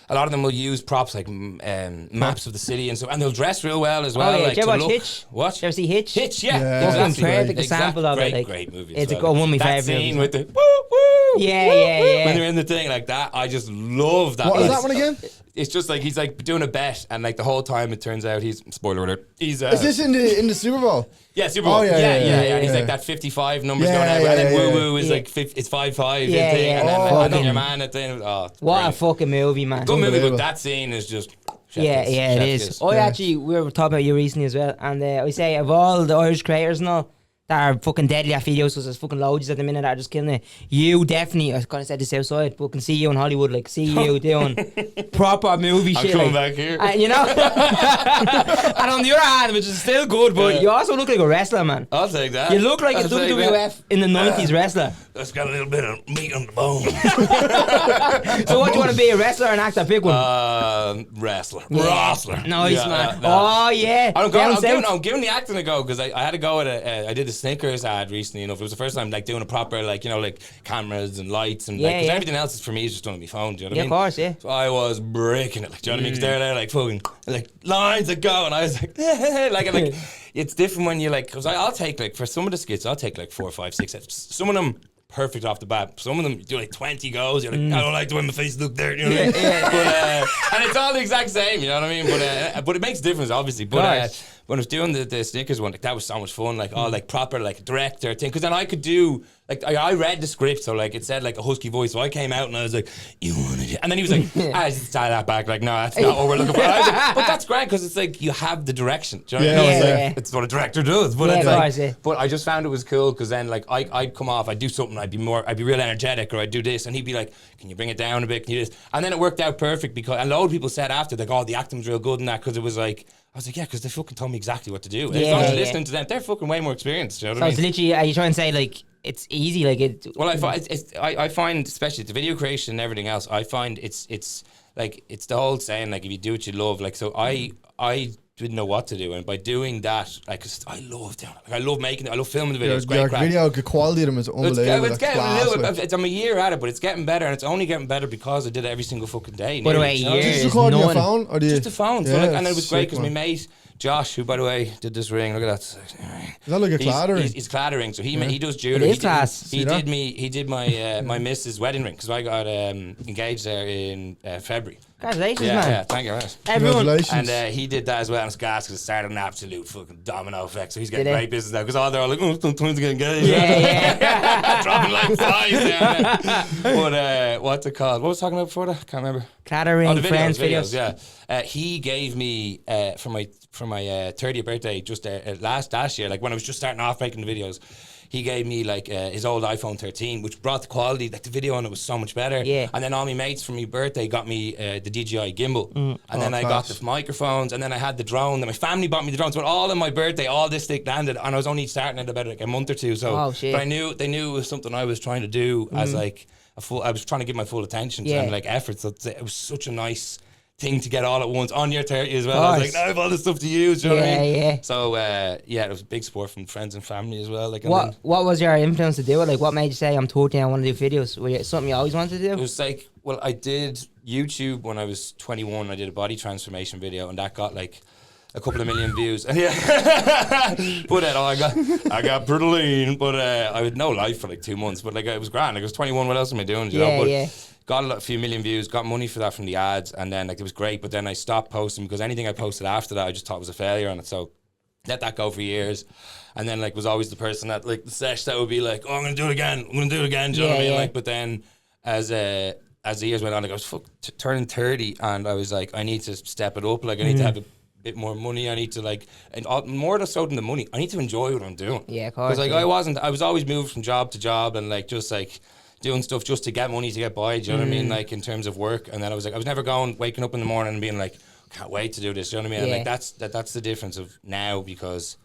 A lot of them will use props like maps of the city and so, and they'll dress real well as well. Oh, yeah. Like, did you watch Hitch? What? Did you ever see Hitch? Hitch, yeah. That's a perfect example of it. Like, great movie. It's one of my favourite movies. That scene with the woo woo Yeah. When they're in the thing like that, I just love that. What is that one again? It's just like he's like doing a bet, and like the whole time it turns out he's spoiler alert. He's Is this in the Super Bowl? yeah, Super Bowl. Oh, yeah. And he's like that 55 numbers going out, and then woo is like it's 5-5 thing, and then your man at the end. Oh, what a fucking movie, man! Good movie, but that scene is just. It is. Actually, we were talking about you recently as well, and I say of all the Irish creators and all that are fucking deadly at videos, because there's fucking loads at the minute that are just killing it. You definitely, I kind of said this outside, but can see you in Hollywood, like see you doing proper movie shit. I'm coming like, back here, you know. And on the other hand, which is still good, but you also look like a wrestler, man. I'll take that. You look like a WWF in the 90s wrestler. That's got a little bit of meat on the bone. So what do you want to be, a wrestler or an actor? Pick one. Wrestler. Nice, man. Oh yeah. I'm giving the acting a go, because I had to go at I did the Snickers ad recently enough. It was the first time like doing a proper like cameras and lights and because everything else is for me is just done on my phone. Do you know what I mean? Of course, yeah. So I was breaking it, like, do you know what I mean? Because they're there like fucking like lines that go, and I was like like it's different when you like, because I'll take like for some of the skits I'll take like 4, 5, 6. Some of them perfect off the bat. Some of them do like 20 goes. You're like, I don't like the way my face look there. You know what I mean? But, and it's all the exact same. You know what I mean? But it makes a difference, obviously. But when I was doing the Snickers one, like that was so much fun. Like all like proper like director thing. Because then I could do like I read the script, so like it said like a husky voice. So I came out and I was like, "You wanted it," and then he was like, "I just tie that back." Like, no, that's not what we're looking for. I was like, but that's great because it's like you have the direction. Do you know what I mean? It's it's what a director does. But it's like, but I just found it was cool because then like I'd come off, I'd do something, I'd be real energetic, or I'd do this, and he'd be like, "Can you bring it down a bit? Can you this?" And then it worked out perfect because a lot of people said after like, "Oh, the acting was real good in that," because it was like. I was like, yeah, because they fucking told me exactly what to do. As long as you're listening to them, they're fucking way more experienced. You know what I mean? So it's literally, are you trying to say like it's easy, like it? Well, I find, especially the video creation and everything else, I find it's like it's the whole saying like if you do what you love, like so I didn't know what to do, and by doing that, like I love doing it. Like, I love making it. I love filming the videos. Great crack. Video, the quality of them is unbelievable. It's getting a little bit. I'm a year at it, but it's getting better, and it's only getting better because I did it every single fucking day. By the way, just recording your phone, or just a phone. So and it was great because my mate Josh, who by the way did this ring, look at that. Is that like a claddering? He's claddering, so he does jewelry. It is class. He did my my missus' wedding ring because I got engaged there in February. Congratulations, man. Yeah, thank you very much. Everyone. And he did that as well, and it's gas because it started an absolute fucking domino effect. So he's getting great business now because all they're all like, oh, sometimes getting engaged. Yeah. Dropping like flies down there. But what's it called? What was I talking about before that? Can't remember. Clattering, the friends, videos. Yeah. He gave me for my 30th birthday just last year, like when I was just starting off making the videos. He gave me like his old iPhone 13, which brought the quality, like the video on it was so much better. Yeah. And then all my mates for my birthday got me the DJI gimbal. And then I got the microphones, and then I had the drone. Then my family bought me the drones. But all on my birthday, all this thing landed, and I was only starting it about like a month or two. So, but they knew it was something I was trying to do as like I was trying to give my full attention and like effort. So it was such a nice thing to get all at once on your 30 as well. I was like, now I have all this stuff to use. You know what I mean? Yeah. So it was a big support from friends and family as well. Like, what was your influence to do it? Like, what made you say I'm 13, I want to do videos? Was it something you always wanted to do? It was like, well, I did YouTube when I was 21. I did a body transformation video, and that got like a couple of million views. But I got pretty lean, but I had no life for like 2 months. But like it was grand. Like I was 21. What else am I doing? You know? But got a few million views, got money for that from the ads, and then like it was great. But then I stopped posting because anything I posted after that, I just thought was a failure on it. So let that go for years, and then like was always the person that like the sesh that would be like, oh, I'm gonna do it again. Do you know what I mean? Like, but then as the years went on, like I was turning 30, and I was like, I need to step it up. Like I need to have a bit more money. I need to like, and more so than the money, I need to enjoy what I'm doing. Yeah, of course. Because like I was always moved from job to job, and like just like doing stuff just to get money to get by, do you know what I mean? Like in terms of work. And then I was never waking up in the morning and being like, can't wait to do this, do you know what I mean? And like that's the difference of now, because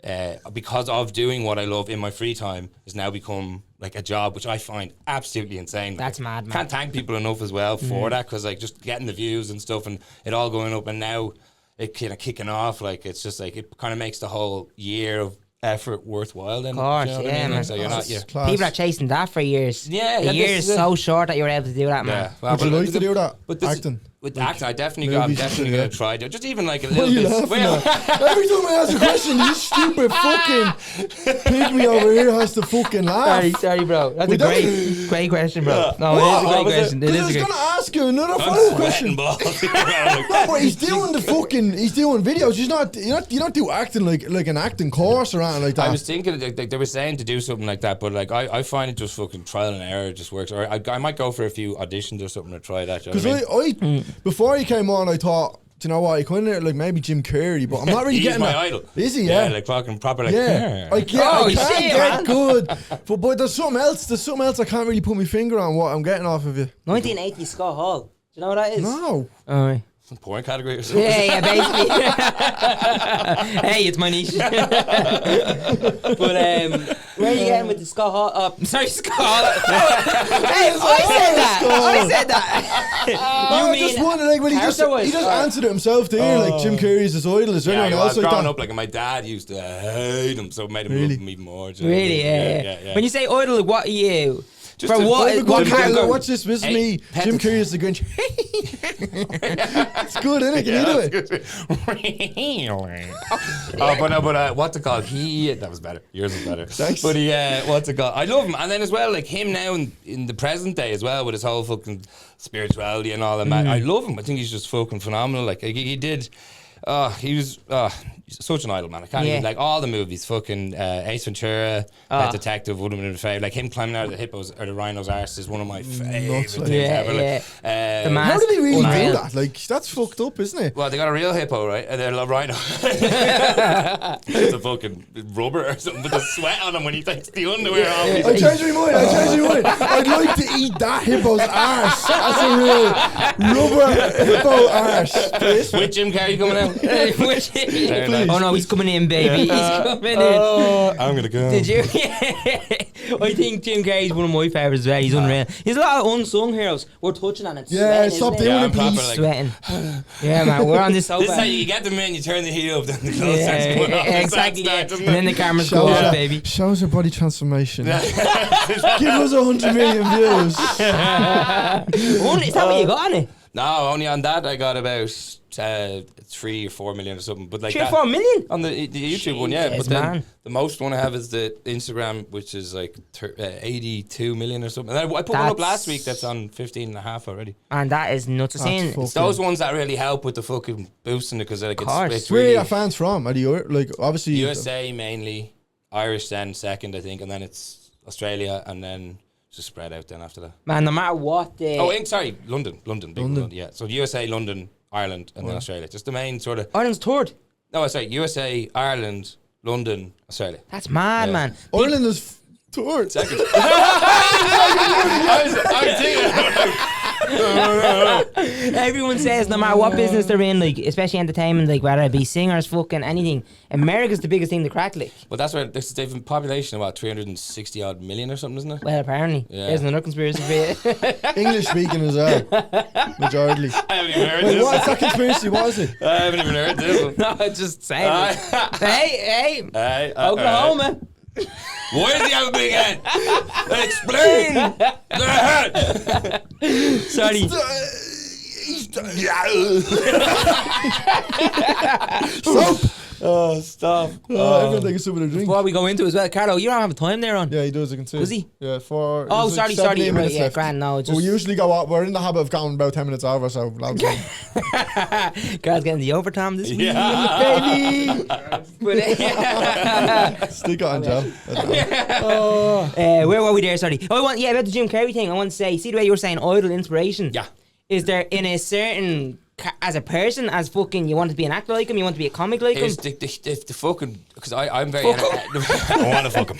of doing what I love in my free time has now become like a job, which I find absolutely insane. That's mad, man. Can't thank people enough as well for that, because like just getting the views and stuff and it all going up, and now it kind of kicking off, like it's just like it kind of makes the whole year of effort worthwhile. Then, of course, you know what I mean? Like, so you're not, people are chasing that for years. Yeah, a year is so short that you're able to do that, man. Would you like to do that? Acting? With acting, I'm definitely gonna try. Just even like a little What are you bit. laughing at? Every time I ask a question, this stupid fucking pygmy over here has to fucking laugh. Sorry, bro. That's a great question, bro. No, it is a great question. It I is a was great. gonna ask you another follow-up question. Ball. No, but he's doing videos. You don't do acting like an acting course or anything like that. I was thinking like they were saying to do something like that, but like I find it just fucking trial and error just works. Or I might go for a few auditions or something to try that. Because I before you came on, I thought, do you know what? I kind of like maybe Jim Carrey, but I'm not really he's getting my that. idol. Is he? Yeah, like fucking proper. Like, yeah. I can't get good. But there's something else. There's something else I can't really put my finger on what I'm getting off of you. 1980 Scott Hall. Do you know what that is? No. All right. Some porn category or something. Yeah, basically. Hey, it's my niche. But where are you getting with the Scott Hall? Oh, sorry, Scott Hall. Hey, I said that. I just wondered, like, when he just answered it himself there, like Jim Carrey's his idol. Is there anyone else like that? Growing up, like my dad used to hate him, so it made him love him even more. Really? Yeah. When you say idol, like, what are you? Just for what category? Watch this with me. Jim Carrey is the Grinch. It's good, isn't it? Can you do it? But what's it called? That was better. Yours was better. Thanks. But what's it called? I love him, and then as well, like him now in the present day as well, with his whole fucking spirituality and all that. I love him. I think he's just fucking phenomenal. Like he did. He was such an idol, man. I can't even, like all the movies, fucking Ace Ventura, Pet Detective would have been a favourite. Like him climbing out of the hippos or the rhino's arse is one of my favourite things ever. Like, how do they really do that? Like that's fucked up, isn't it? Well, they got a real hippo, right? And they're a rhino. It's a fucking rubber or something with the sweat on him when he takes the underwear off. I changed my mind. I'd like to eat that hippo's arse. That's a real rubber hippo arse. With Jim Carrey coming out. Oh no, he's coming in, baby. He's coming in. I'm gonna go. Did you? I think Jim Carrey's one of my favourites as well. He's unreal. There's a lot of unsung heroes. We're touching on it. Yeah, stop doing it, please. Sweating. Yeah, man, we're on this sofa. This is how you get them in. You turn the heat up, then the clothes starts going off. Exactly. And then the cameras go off, baby. Shows your body transformation. Give us 100 million views. Is that what you got on it? No, only on that I got about 3 or 4 million or something. But like 3 or 4 million on the YouTube one, yeah. But then the most one I have is the Instagram, which is like 82 million or something. And I put one up last week that's on 15 and a half already. And that is nuts. It's those ones that really help with the fucking boosting it because like it's where really, are your fans from? Are you like obviously USA mainly, Irish then second I think, and then it's Australia and then just spread out then after that. Man, no matter what London, big London, yeah. So USA, London, Ireland, and then Australia. Just the main sort of. Ireland's third. No, I say USA, Ireland, London, Australia. That's mad, man. Ireland is third. Second. Everyone says no matter what business they're in, like especially entertainment, like whether it be singers, fucking anything, America's the biggest thing to crack, like. But that's where they've a population of about 360 odd million or something, isn't it? Well, apparently. Yeah. There's another conspiracy for you. English speaking as well. Majority. I haven't even heard this. What's that conspiracy? What is it? I haven't even heard this one. No, it's just saying. Hey, Oklahoma. Why does he have a big head? Explain the head. Sorry. Stop. Oh, stop. Everyone take a sip of their drink. Before we go into it as well, Carlo, you don't have a time there on. Yeah, he does, I can see. Does he? Yeah, sorry, right, yeah, grand, no. But we usually go out, we're in the habit of going about 10 minutes over, so Girls getting the overtime this week, baby. Stick on, Joe. Where were we there, sorry? About the Jim Carrey thing, I want to say, see the way you were saying idol inspiration? Yeah. Is there in a certain... as a person, as fucking, you want to be an actor like him, you want to be a comic like him? The fucking, because I'm very, I want to fuck him.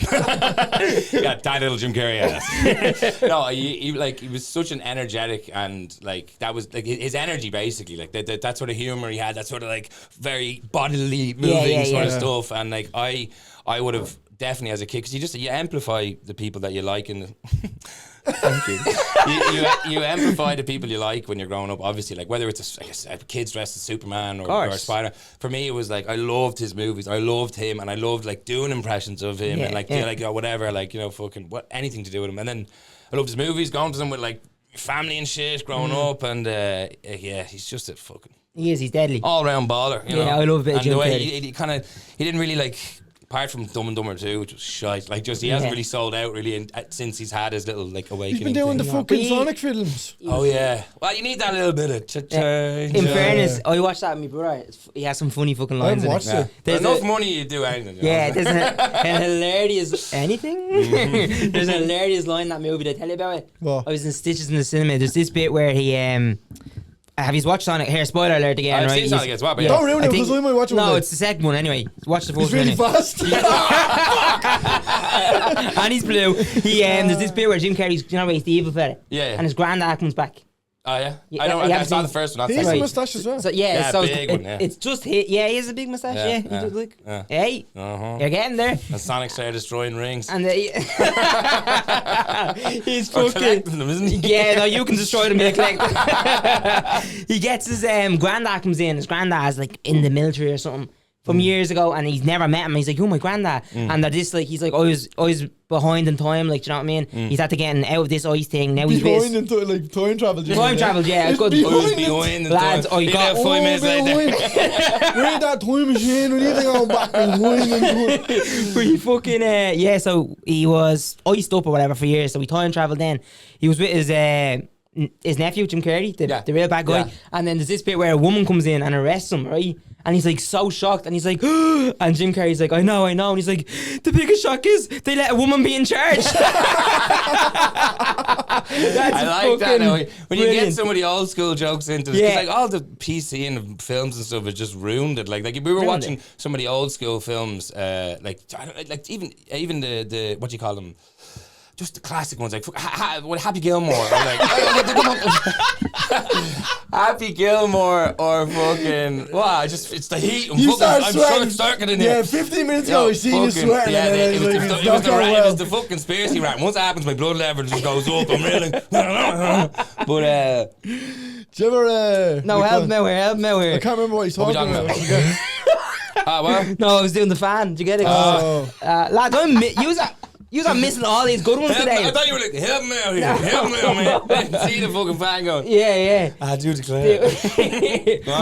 Yeah, tiny little Jim Carrey ass. No, he was such an energetic and like, that was like his energy basically, like that sort of humor he had, that sort of like very bodily moving sort of stuff. And like, I would have definitely as a kid, because you amplify the people that you like in the... Thank you. You amplify the people you like when you're growing up, obviously, like whether it's a kid's dressed as Superman or Spider. For me, it was like I loved his movies, I loved him, and I loved like doing impressions of him and like whatever, like fucking anything to do with him. And then I loved his movies, going to them with like family and shit growing up, and yeah, he's just a fucking. He's deadly. All round baller, you know. I love a bit of Jim the way Carrey. he didn't really like, apart from Dumb and Dumber 2, which was shite, like just he hasn't really sold out really since he's had his little like awakening. He's been doing thing. the fucking Sonic films. Oh yeah, well you need that little bit of change. In fairness, I watched that with my brother. He has some funny fucking lines. I haven't watched it. There's enough money, you do anything. Yeah, there's an hilarious anything. There's a hilarious line in that movie. Did I tell you about it? What? I was in Stitches in the cinema. There's this bit where he have you watched Sonic? Here, spoiler alert again, I've right? seen Sonic as well, but Don't ruin it because I might watch it. No, it's the second one anyway. Watch the first It's really one. fast. And he's blue. There's this bit where Jim Carrey's, you know, where he's the evil fella. Yeah. And his granddad comes back. Oh yeah, Yeah, I know. you I haven't saw seen- the first one. He That's has a right. moustache as well. So yeah, so big one, yeah. it's just hit. Yeah, he has a big moustache. Yeah, he does look. yeah. Hey, you're getting there. And Sonic started destroying rings. And he's Or fucking. collecting them, isn't he? Yeah, no, you can destroy them. He gets his granddad comes in. His granddad's like in the military or something from years ago, and he's never met him. He's like, "You're my granddad," and they're just like, he's like, I was behind in time, like, do you know what I mean? He's had to get out of this ice thing. Now he's Behind into like time travel. time travel. Yeah, It's good. Behind the Lads, time. you got 5 minutes later. Read that time machine. We need to go back and wind into it. But he fucking so he was iced up or whatever for years. So we time travelled then. He was with his nephew Jim Carrey, the real bad guy. Yeah. And then there's this bit where a woman comes in and arrests him, right? And he's like so shocked, and he's like, and Jim Carrey's like, I know, and he's like, the biggest shock is they let a woman be in charge. I like that now. When you get brilliant. some of the old school jokes into this, 'cause like all the PC and films and stuff, it just ruined it. Like we were Ruined watching some of the old school films, like even the what do you call them? Just the classic ones, like Happy Gilmore, or like Happy Gilmore, or fucking it's the heat. You start I'm sweating. starting in here. Yeah, 15 minutes ago, I seen you sweating. Yeah, and it then was it's the not going it well. was the fucking conspiracy rant. Once it happens, my blood level just goes up. I'm really. But Do you ever? No, help me here. I can't remember what he's talking talking about. about? Well, No, I was doing the fan. Did you get it? Oh. Lad, you are missing all these good ones today. I thought you were like, help me out here, help me out, man. I didn't see the fucking fan going. Yeah. I do declare.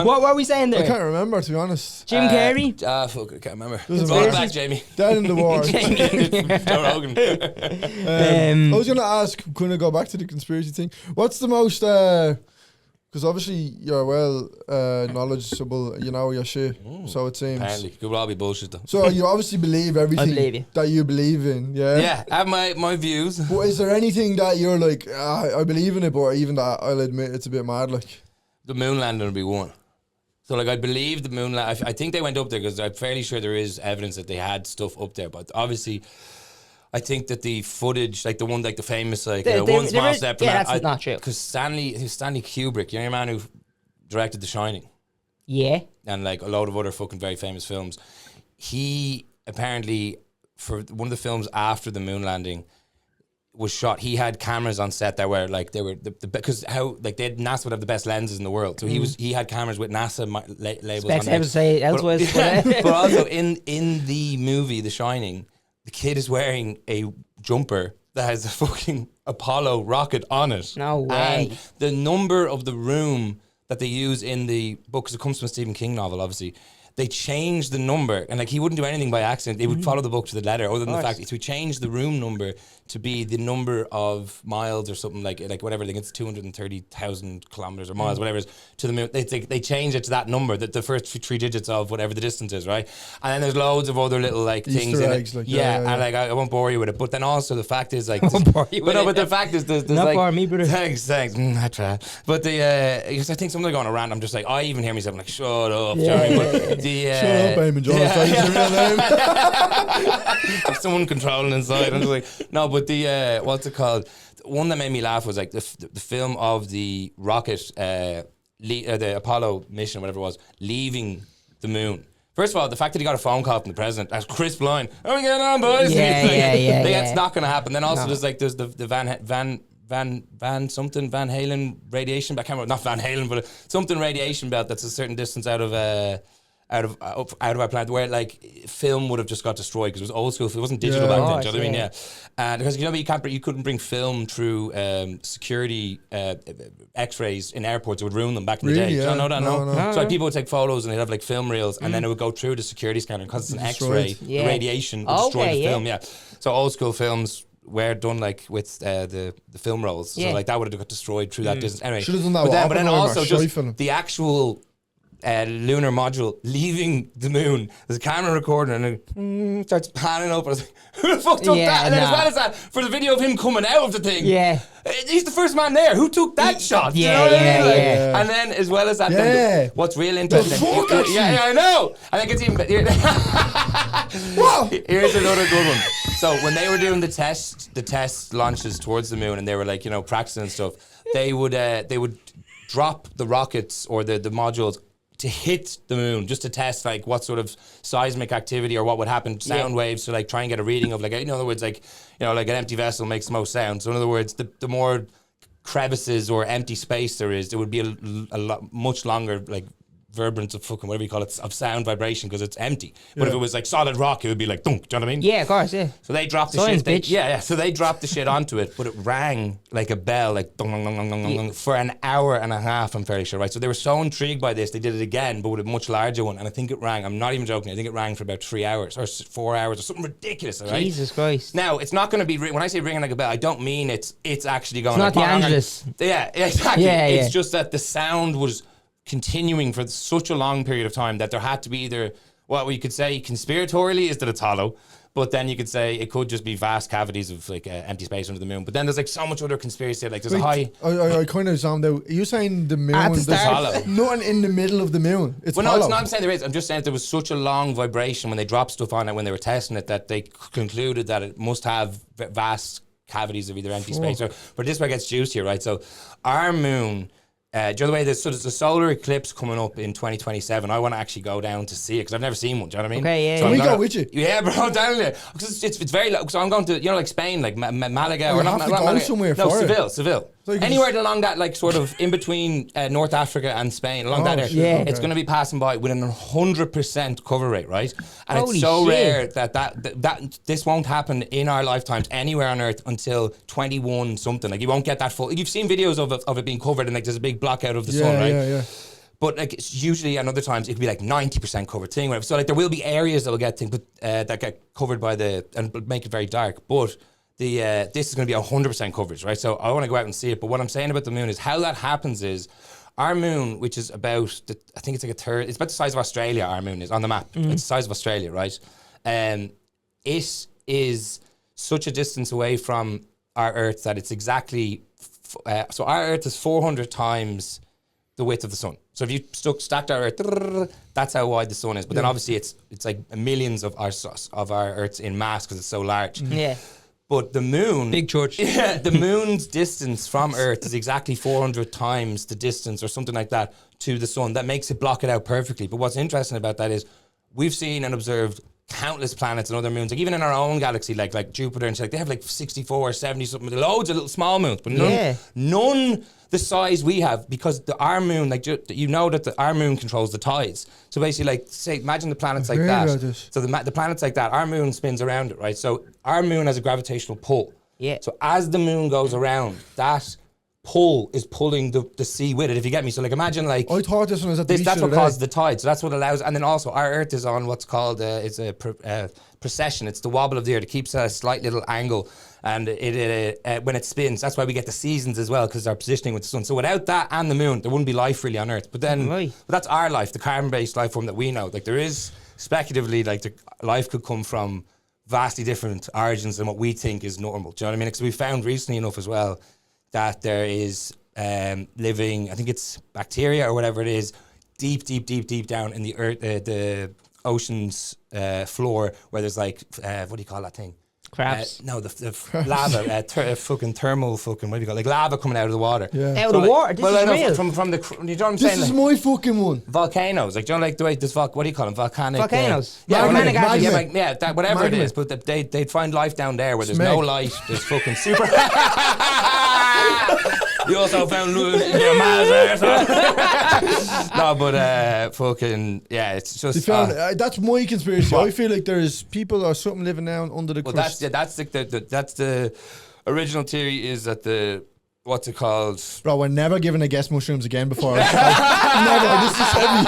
What were we saying there? I can't remember, to be honest. Jim Carrey? Fuck, I can't remember. Doesn't Roll it matter. back, Jamie. Dead in the war. Joe Rogan. I was going to ask, can I go back to the conspiracy thing? What's the most, because obviously you're well knowledgeable, you know your shit, so it seems. Apparently, could all be bullshit though. So you obviously believe everything believe you. that you believe in, yeah? Yeah, I have my views. But is there anything that you're like, I believe in it, but even that I'll admit it's a bit mad, like? The moon landing will be one. So like I believe the moon I think they went up there because I'm fairly sure there is evidence that they had stuff up there, but obviously I think that the footage, like the one, like the famous, like one small step. Yeah, that's not true. Because Stanley Kubrick, you know, your man who directed The Shining, Yeah. and like a load of other fucking very famous films. He apparently, for one of the films after the moon landing was shot, he had cameras on set that were like, they were because how like NASA would have the best lenses in the world, so he had cameras with NASA labels Specs on ever say elsewhere. but also in the movie The Shining, the kid is wearing a jumper that has a fucking Apollo rocket on it. No way. And the number of the room that they use in the book, because it comes from a Stephen King novel, obviously, they changed the number, and like he wouldn't do anything by accident. They would follow the book to the letter, other than the fact that we changed the room number to be the number of miles or something like whatever. I think it's 230,000 kilometers or miles, whatever it is, to the moon. They change it to that number, the first three digits of whatever the distance is, right? And then there's loads of other little like Easter things in eggs, it. like, Yeah, yeah. and like I won't bore you with it. But then also the fact is like, won't bore you with no, it. but the fact is there's Not like, bore me, brother. Thanks. I try. But because I think something going around, I'm just like, I even hear myself I'm like, shut up, Jeremy. But the Shut up, Eamon John. That's your real name. There's someone controlling inside. I'm just like, no, but the what's it called? The one that made me laugh was like the film of the rocket, the Apollo mission, whatever it was, leaving the moon. First of all, the fact that he got a phone call from the president, that's crisp line. How are we getting on, boys? Yeah. That's not going to happen. Then also there's the Van Halen radiation belt. I can't remember, not Van Halen, but something radiation belt that's a certain distance out of out of our planet, where like film would have just got destroyed because it was old school. It wasn't digital back then. Do you know what I mean? Yeah. And because you couldn't bring film through security X-rays in airports. It would ruin them back in the day. Yeah. Do you know that? No. So like, people would take photos and they'd have like film reels, and then it would go through the security scanner because it's an X-ray. The radiation would destroy the film. Yeah. So old school films were done like with the film rolls. So like that would have got destroyed through that distance. Anyway, should have done that. But then also just the actual lunar module leaving the moon. There's a camera recording and it starts panning up. I was like, who the fuck took that? And then as well as that, for the video of him coming out of the thing, he's the first man there. Who took that shot? And then as well as that, then what's real interesting? I know. I think it's even better. Here's another good one. So when they were doing the test launches towards the moon, and they were like, practicing and stuff, they would drop the rockets or the modules to hit the moon, just to test like what sort of seismic activity or what would happen, sound waves, to like try and get a reading of, like, in other words, like, like an empty vessel makes the most sound. So in other words, the more crevices or empty space there is, there would be a lot much longer like vibrance of fucking whatever you call it, of sound vibration, because it's empty. But if it was like solid rock, it would be like dunk. Do you know what I mean? Yeah, of course. Yeah. So they dropped the shit. So they dropped the shit onto it, but it rang like a bell, like dong dong dong dong dong dong, for an hour and a half. I'm fairly sure, right? So they were so intrigued by this, they did it again, but with a much larger one. And I think it rang. I'm not even joking. I think it rang for about 3 hours or 4 hours or something ridiculous. Right? Jesus Christ. Now it's not going to be when I say ringing like a bell, I don't mean it's actually going. It's not like, the Angelus. Yeah, exactly. It's just that the sound was continuing for such a long period of time that there had to be either what we could say conspiratorially is that it's hollow, but then you could say it could just be vast cavities of like empty space under the moon. But then there's like so much other conspiracy, like there's a high. I kind of zoned out. Are you saying the moon At the there's start. nothing in the middle of the moon? It's well, hollow. no, it's not. I'm saying there is. I'm just saying there was such a long vibration when they dropped stuff on it when they were testing it that they concluded that it must have vast cavities of either empty space or. But this way gets juicier, right? So our moon. Do you know the way there's a solar eclipse coming up in 2027? I want to actually go down to see it because I've never seen one. Do you know what I mean? Okay, yeah. So Can we go with you? Yeah, bro, I'm down there. Because it's very low. So I'm going to, like Spain, like Malaga. We or have not to go Malaga. somewhere No, for it. Seville. So anywhere along that, like sort of in between North Africa and Spain, along that area. Yeah. It's going to be passing by with an 100% cover rate, right? And Holy it's so shit. rare that this won't happen in our lifetimes anywhere on Earth until 21 something. Like you won't get that full. You've seen videos of it being covered and like there's a big block out of the sun, right? Yeah. But like it's usually, and other times it could be like 90% covered thing, whatever. So like there will be areas that will get things, but that get covered by and make it very dark. But this is going to be 100% coverage, right? So I want to go out and see it. But what I'm saying about the moon is how that happens is our moon, which is about, I think it's like a third, it's about the size of Australia. Our moon is on the map. It's the size of Australia, right? It is such a distance away from our Earth that it's exactly. So our Earth is 400 times the width of the sun. So if you stacked our Earth, that's how wide the sun is. But then obviously it's like millions of our Earths in mass because it's so large. Yeah. But the moon, Big church. Yeah, the moon's distance from Earth is exactly 400 times the distance or something like that to the sun. That makes it block it out perfectly. But what's interesting about that is we've seen and observed countless planets and other moons, like even in our own galaxy, like Jupiter and shit, like they have like 64 or 70 something, loads of little small moons, but none the size we have, because our moon, like you know that our moon controls the tides. So basically, like say, imagine the planets like that. So the planets like that, our moon spins around it, right? So our moon has a gravitational pull. Yeah. So as the moon goes around, that pull is pulling the sea with it, if you get me. So like imagine like I thought this one was at the beach. That's what causes the tide. So that's what allows, and then also our Earth is on what's called it's a precession. It's the wobble of the Earth. It keeps a slight little angle, and it when it spins, that's why we get the seasons as well, because our positioning with the sun. So without that and the moon, there wouldn't be life really on Earth. But then, but that's our life, the carbon-based life form that we know. Like there is speculatively, like life could come from vastly different origins than what we think is normal. Do you know what I mean? Because we found recently enough as well that there is living, I think it's bacteria or whatever it is, deep down in the earth, the ocean's floor, where there's like, what do you call that thing? Crabs. No, the lava, fucking thermal fucking, what do you call it? Like lava coming out of the water. Yeah. Out of the water? This is real? From the, you know what I'm this saying? This is my fucking one. Volcanoes. Like, do you know, like the way this, what do you call them? Volcanic. Volcanoes. Volcanic gases. Yeah, like, whatever it is. But they'd find life down there where there's no light. There's fucking super... You also found Mars. No, but fucking yeah, it's just. That's my conspiracy. I feel like there's people or something living down under the crust. That's the original theory is that the. What's it called? Bro, we're never giving a guest mushrooms again before. Never. This is heavy.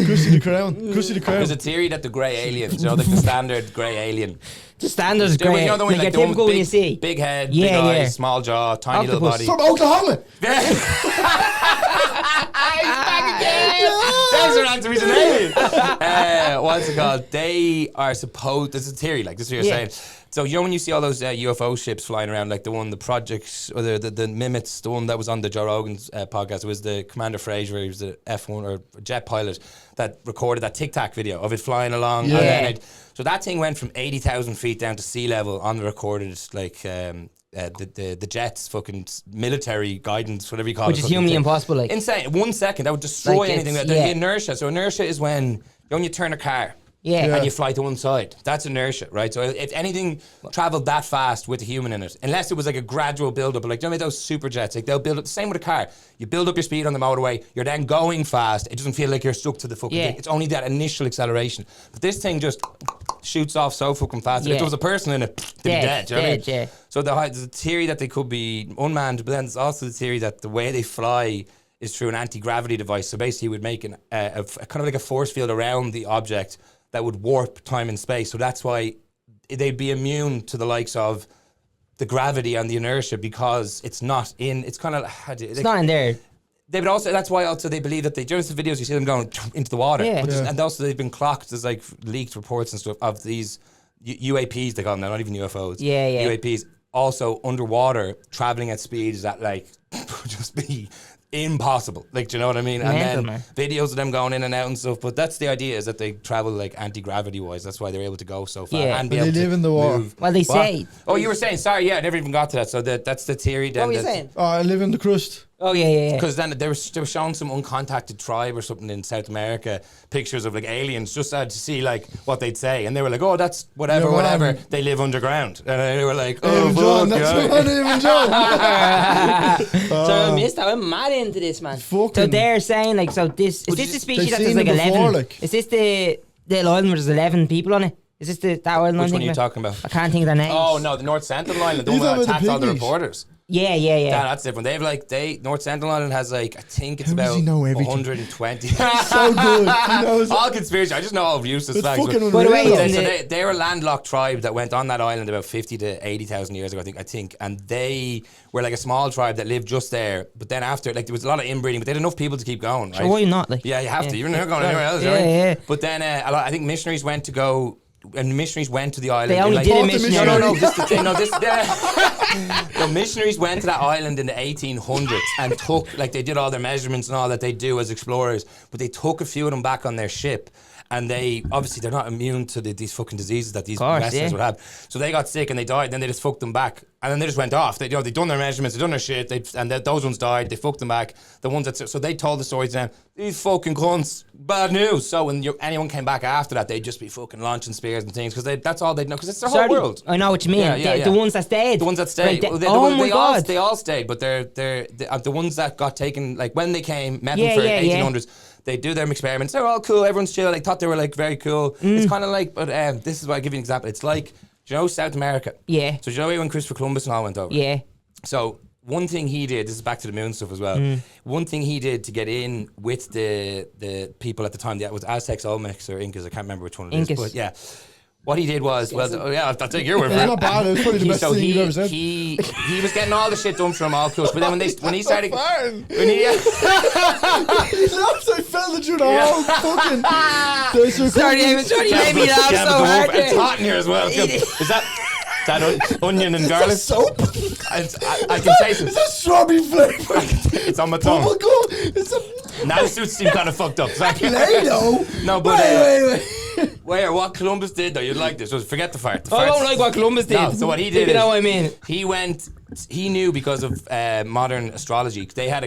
Crusty the crown. There's a theory that the grey aliens, like the standard grey alien. The standard is grey. You know the one, like the one typical with you see. Big head, big eyes, small jaw, tiny little body. From Oklahoma. There's an answer. He's an alien. What's it called? They are supposed. This is a theory. Like this is what you're saying. So you know when you see all those UFO ships flying around, like the projects or the Nimitz, the one that was on the Joe Rogan's podcast, it was the Commander Fraser, he was the F1 or jet pilot that recorded that Tic Tac video of it flying along. Yeah. And then so that thing went from 80,000 feet down to sea level on the recorded like. The jets, fucking military guidance, whatever you call it. Which is humanly impossible, like. Insane. 1 second, that would destroy like anything. The inertia. So inertia is when you turn a car. Yeah. And you fly to one side. That's inertia, right? So if anything traveled that fast with a human in it, unless it was like a gradual build-up, like, you know, those super jets, like they'll build up, the same with a car. You build up your speed on the motorway, you're then going fast. It doesn't feel like you're stuck to the fucking thing. It's only that initial acceleration. But this thing just shoots off so fucking fast. If there was a person in it, they'd be dead. Do you know what I mean? So there's a theory that they could be unmanned, but then there's also the theory that the way they fly is through an anti-gravity device. So basically, you would make a kind of like a force field around the object that would warp time and space. So that's why they'd be immune to the likes of the gravity and the inertia because it's not in. It's kind of it's not in there. They would also. That's why also they believe that they. During the videos you see them going into the water, and also they've been clocked. There's like leaked reports and stuff of these UAPs. They call them. They're not even UFOs. UAPs also underwater traveling at speeds that like would just be impossible. Like, do you know what I mean? And then videos of them going in and out and stuff. But that's the idea, is that they travel like anti-gravity wise. That's why they're able to go so far. Yeah. And But they live in the water. Well, they say. Oh, you were saying, sorry, I never even got to that. So that's the theory. Then What were you saying? Oh, I live in the crust. Oh, yeah. Because then they were showing some uncontacted tribe or something in South America, pictures of like aliens, just to see like what they'd say. And they were like, oh, that's whatever. They live underground. And they were like, oh, Eamon John, that's one Eamon John. So I missed that. I'm mad into this, man. So they're saying like, so this is this the species that there's like 11? Is this the island where there's 11 people on it? Is this that island? Which one are you talking about? I can't think of their names. Oh no, the North Sentinel Island, the one that attacked all the reporters. Yeah. That's different. They have North Sentinel Island has like, I think it's about 120. So good. He knows all conspiracy. I just know all useless facts. By the way, so they were a landlocked tribe that went on that island about 50 to 80,000 years ago, I think, and they were like a small tribe that lived just there. But then after, like, there was a lot of inbreeding, but they had enough people to keep going. Right? So why not? Like, yeah, you have to. You're not going anywhere else, right? Yeah. But then I think missionaries went to go. And missionaries went to the island. They only did a missionary. No, this is the thing. No, missionaries went to that island in the 1800s and took, like, they did all their measurements and all that they do as explorers, but they took a few of them back on their ship. And they, obviously, they're not immune to these fucking diseases that these Westerners would have. So they got sick and they died. Then they just fucked them back. And then they just went off. They'd done their measurements, they'd done their shit. Those ones died. They fucked them back. The ones so they told the story to them. These fucking cunts. Bad news. So when anyone came back after that, they'd just be fucking launching spears and things. Because that's all they'd know. Because it's their whole world. I know what you mean. The ones that stayed. The ones that stayed. Right, my God. They all stayed. But they're the ones that got taken, like when they came, met them for 1800s. They do their experiments. They're all cool. Everyone's chill. They thought they were like very cool. It's kind of like, but this is why I give you an example. It's like, do you know South America? Yeah. So do you know when Christopher Columbus and all went over? Yeah. So one thing he did, this is back to the moon stuff as well. One thing he did to get in with the people at the time, that was Aztecs, Olmecs, or Incas. I can't remember which one it is. But yeah. What he did was, I'll take your word for it. It's not bad. It was probably the best thing you've ever said. He was getting all the shit done from all close. But then when he started, he laughed, I felt it through the whole fucking. Sorry, Eamon John, you made me laugh so hard. It's hot in here as well. Is that onion and garlic? Soap? I can taste it. It's a strawberry flavour. It's on my tongue. It's a. Now the suits seem kind of fucked up. Play-Doh? No, but wait. Where what Columbus did though, you'd like this. So forget the fart. I don't like what Columbus did. No, so what he did, if you know what I mean. He knew because of modern astrology. They had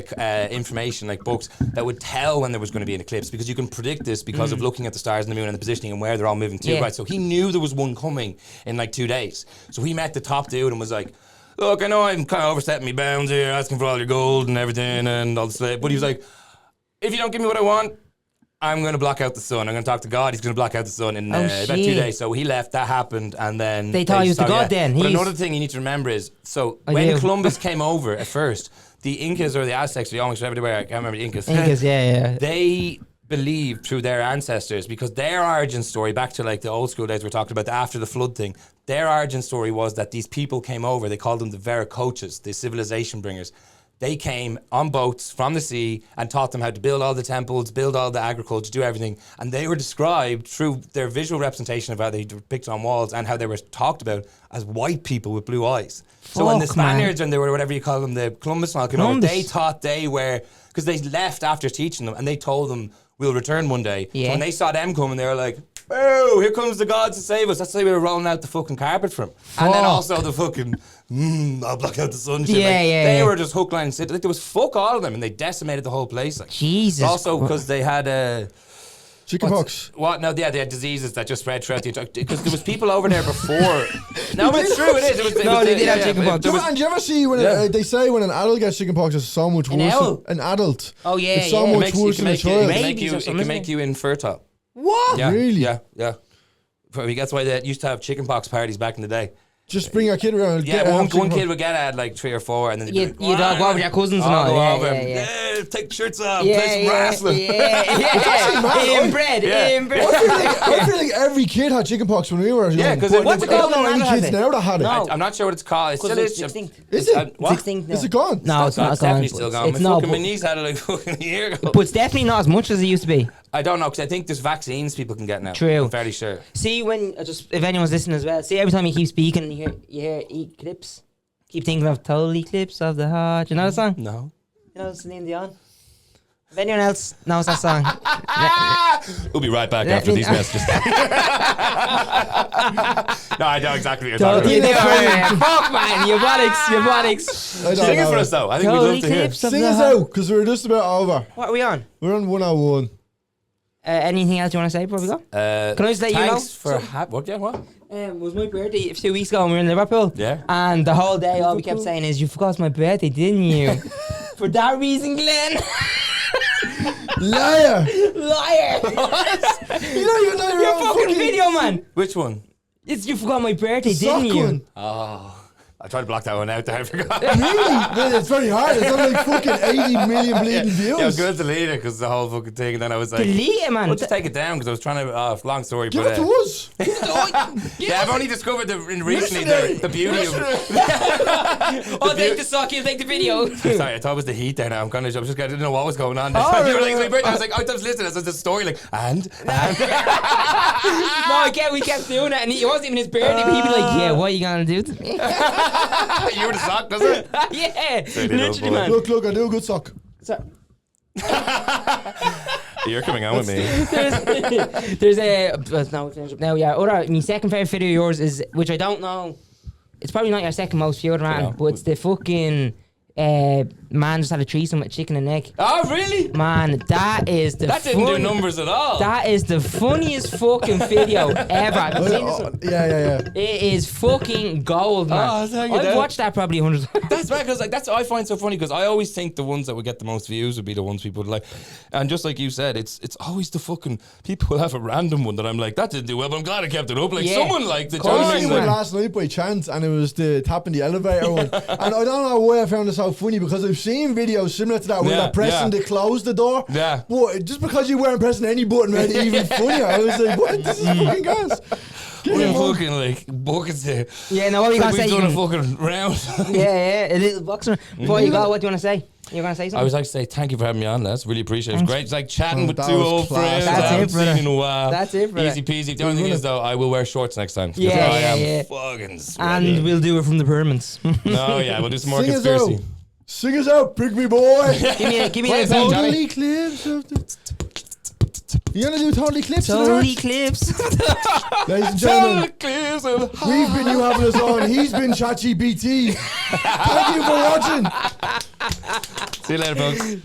information like books that would tell when there was going to be an eclipse, because you can predict this because of looking at the stars and the moon and the positioning and where they're all moving to. Right. So he knew there was one coming in like 2 days. So he met the top dude and was like, "Look, I know I'm kind of overstepping my bounds here, asking for all your gold and everything and all this." But he was like, "If you don't give me what I want, I'm going to block out the sun. I'm going to talk to God. He's going to block out the sun in about 2 days." So he left. That happened, and then they thought he was the God. Then, but another thing you need to remember is, so when Columbus came over at first, the Incas or the Aztecs, the Olmecs, everywhere. I can't remember the Incas. Incas, yeah. They believed through their ancestors, because their origin story, back to like the old school days we're talking about, after the flood thing, their origin story was that these people came over. They called them the Veracochas, the civilization bringers. They came on boats from the sea and taught them how to build all the temples, build all the agriculture, do everything. And they were described through their visual representation of how they depicted on walls and how they were talked about as white people with blue eyes. So when the Spaniards and they were whatever you call them, the Columbus and all came over, they thought they were, because they left after teaching them and they told them, "We'll return one day." Yeah. So when they saw them coming, they were like, "Oh, here comes the gods to save us." That's why we were rolling out the fucking carpet for him. And then also the fucking, I'll block out the sun shit. They were just hook, line, and sinker. Like, there was fuck all of them, and they decimated the whole place. Like, Jesus. Also, because they had chickenpox. What? No, yeah, they had diseases that just spread throughout the entire. Because there was people over there before. No, but it's true. It is. They did have chickenpox. And do you ever see when they say when an adult gets chickenpox, it's so much worse? An adult. Oh yeah, it's so much worse than a child. It can make you infertile. What? Yeah, really? Yeah. That's why they used to have chickenpox parties back in the day. Just bring your kid around. Yeah, one kid would get at like 3 or 4, and then you'd go over with your cousins and all. Take the shirts off, play some wrestling. Inbred. I feel like every kid had chickenpox when we were young. Yeah, because what's it called? Any kids now that had it? I'm not sure what it's called. It still is. Extinct. Is it? Extinct now. Is it gone? No, it's not It's gone. definitely still gone. My niece had it like fucking a year ago. But it's definitely not as much as it used to be. I don't know, because I think there's vaccines people can get now. True. I'm fairly sure. See, if anyone's listening as well, see every time you keep speaking, you hear eclipse. Keep thinking of total eclipse of the heart. You know the song? No. You know Celine Dion? If anyone else knows that song, we'll be right back after these messages. No, I know exactly what you're talking about. Fuck, man, you bonics. Sing it for us, though. I think we'd love to hear. Sing us out, because we're just about over. What are we on? We're on 101. Anything else you want to say before we go? Can I just let you know? Thanks for what? It was my birthday 2 weeks ago and we were in Liverpool. Yeah. And the whole day all we kept saying is, "You forgot my birthday, didn't you?" For that reason, Glenn. Liar! What? You don't even know your fucking video, man. Which one? You forgot my birthday, didn't you? One. Oh. I tried to block that one out there. I forgot. Really? Man, it's very hard. It's on like fucking 80 million bleeding views. Yeah, I was going to delete it because the whole fucking thing, and then I was like, delete it, man. Well, just take it down because I was trying to. Long story, Give but it to us. yeah, I've only discovered recently the beauty of. I'll take the sock. You take the video. Sorry, I thought it was the heat there. Now I didn't know what was going on. Oh, you were like, my birthday. I was like, I was listening. It was a story like, and. No, we kept doing it, and it wasn't even his birthday. But he'd be like, "Yeah, what are you gonna do to me?" You were the sock, does it? Yeah, literally, man. Look, I do a good sock. So, you're coming on with me. There's a no, finish up now. Yeah, my second favorite video of yours is, which I don't know. It's probably not your second most viewed, man, No. but it's the fucking man just had a threesome with a chicken and egg. Oh, really? Man, that is the That didn't do numbers at all. That is the funniest fucking video ever. Have you seen this one? Yeah. It is fucking gold, man. I've watched that probably 100 times. That's right, because that's what I find so funny, because I always think the ones that would get the most views would be the ones people would like. And just like you said, it's always the fucking people will have a random one that I'm like, that didn't do well, but I'm glad I kept it up. Like, someone liked it. I was thinking about last night by chance, and it was the tapping the elevator one. And I don't know why I found this so funny, because I've seen videos similar to that where they're pressing to close the door. Yeah. But just because you weren't pressing any button made it even funnier. I was like, what? This is fucking gas. We're fucking like buckets here. Yeah, now what are you going to say? We've done a fucking round. Yeah, a little boxer. Before you go, what do you want to say? You're going to say something? I would like to say thank you for having me on, lads. Really appreciate it. It's great. It's like chatting with two old friends. That's it, brother. In a while. That's it, brother. Easy peasy. The only thing is, though, I will wear shorts next time. Yeah, I am fucking sweaty. And we'll do it from the Pyramids. No, yeah, we'll do some more conspiracy. Sing us out, pick me boy. Give me a Total eclipse of the You gonna do Total Eclipse? Total Eclipse. Ladies and gentlemen, we've been you having us on. He's been ChatGPT. Thank you for watching. See you later, folks.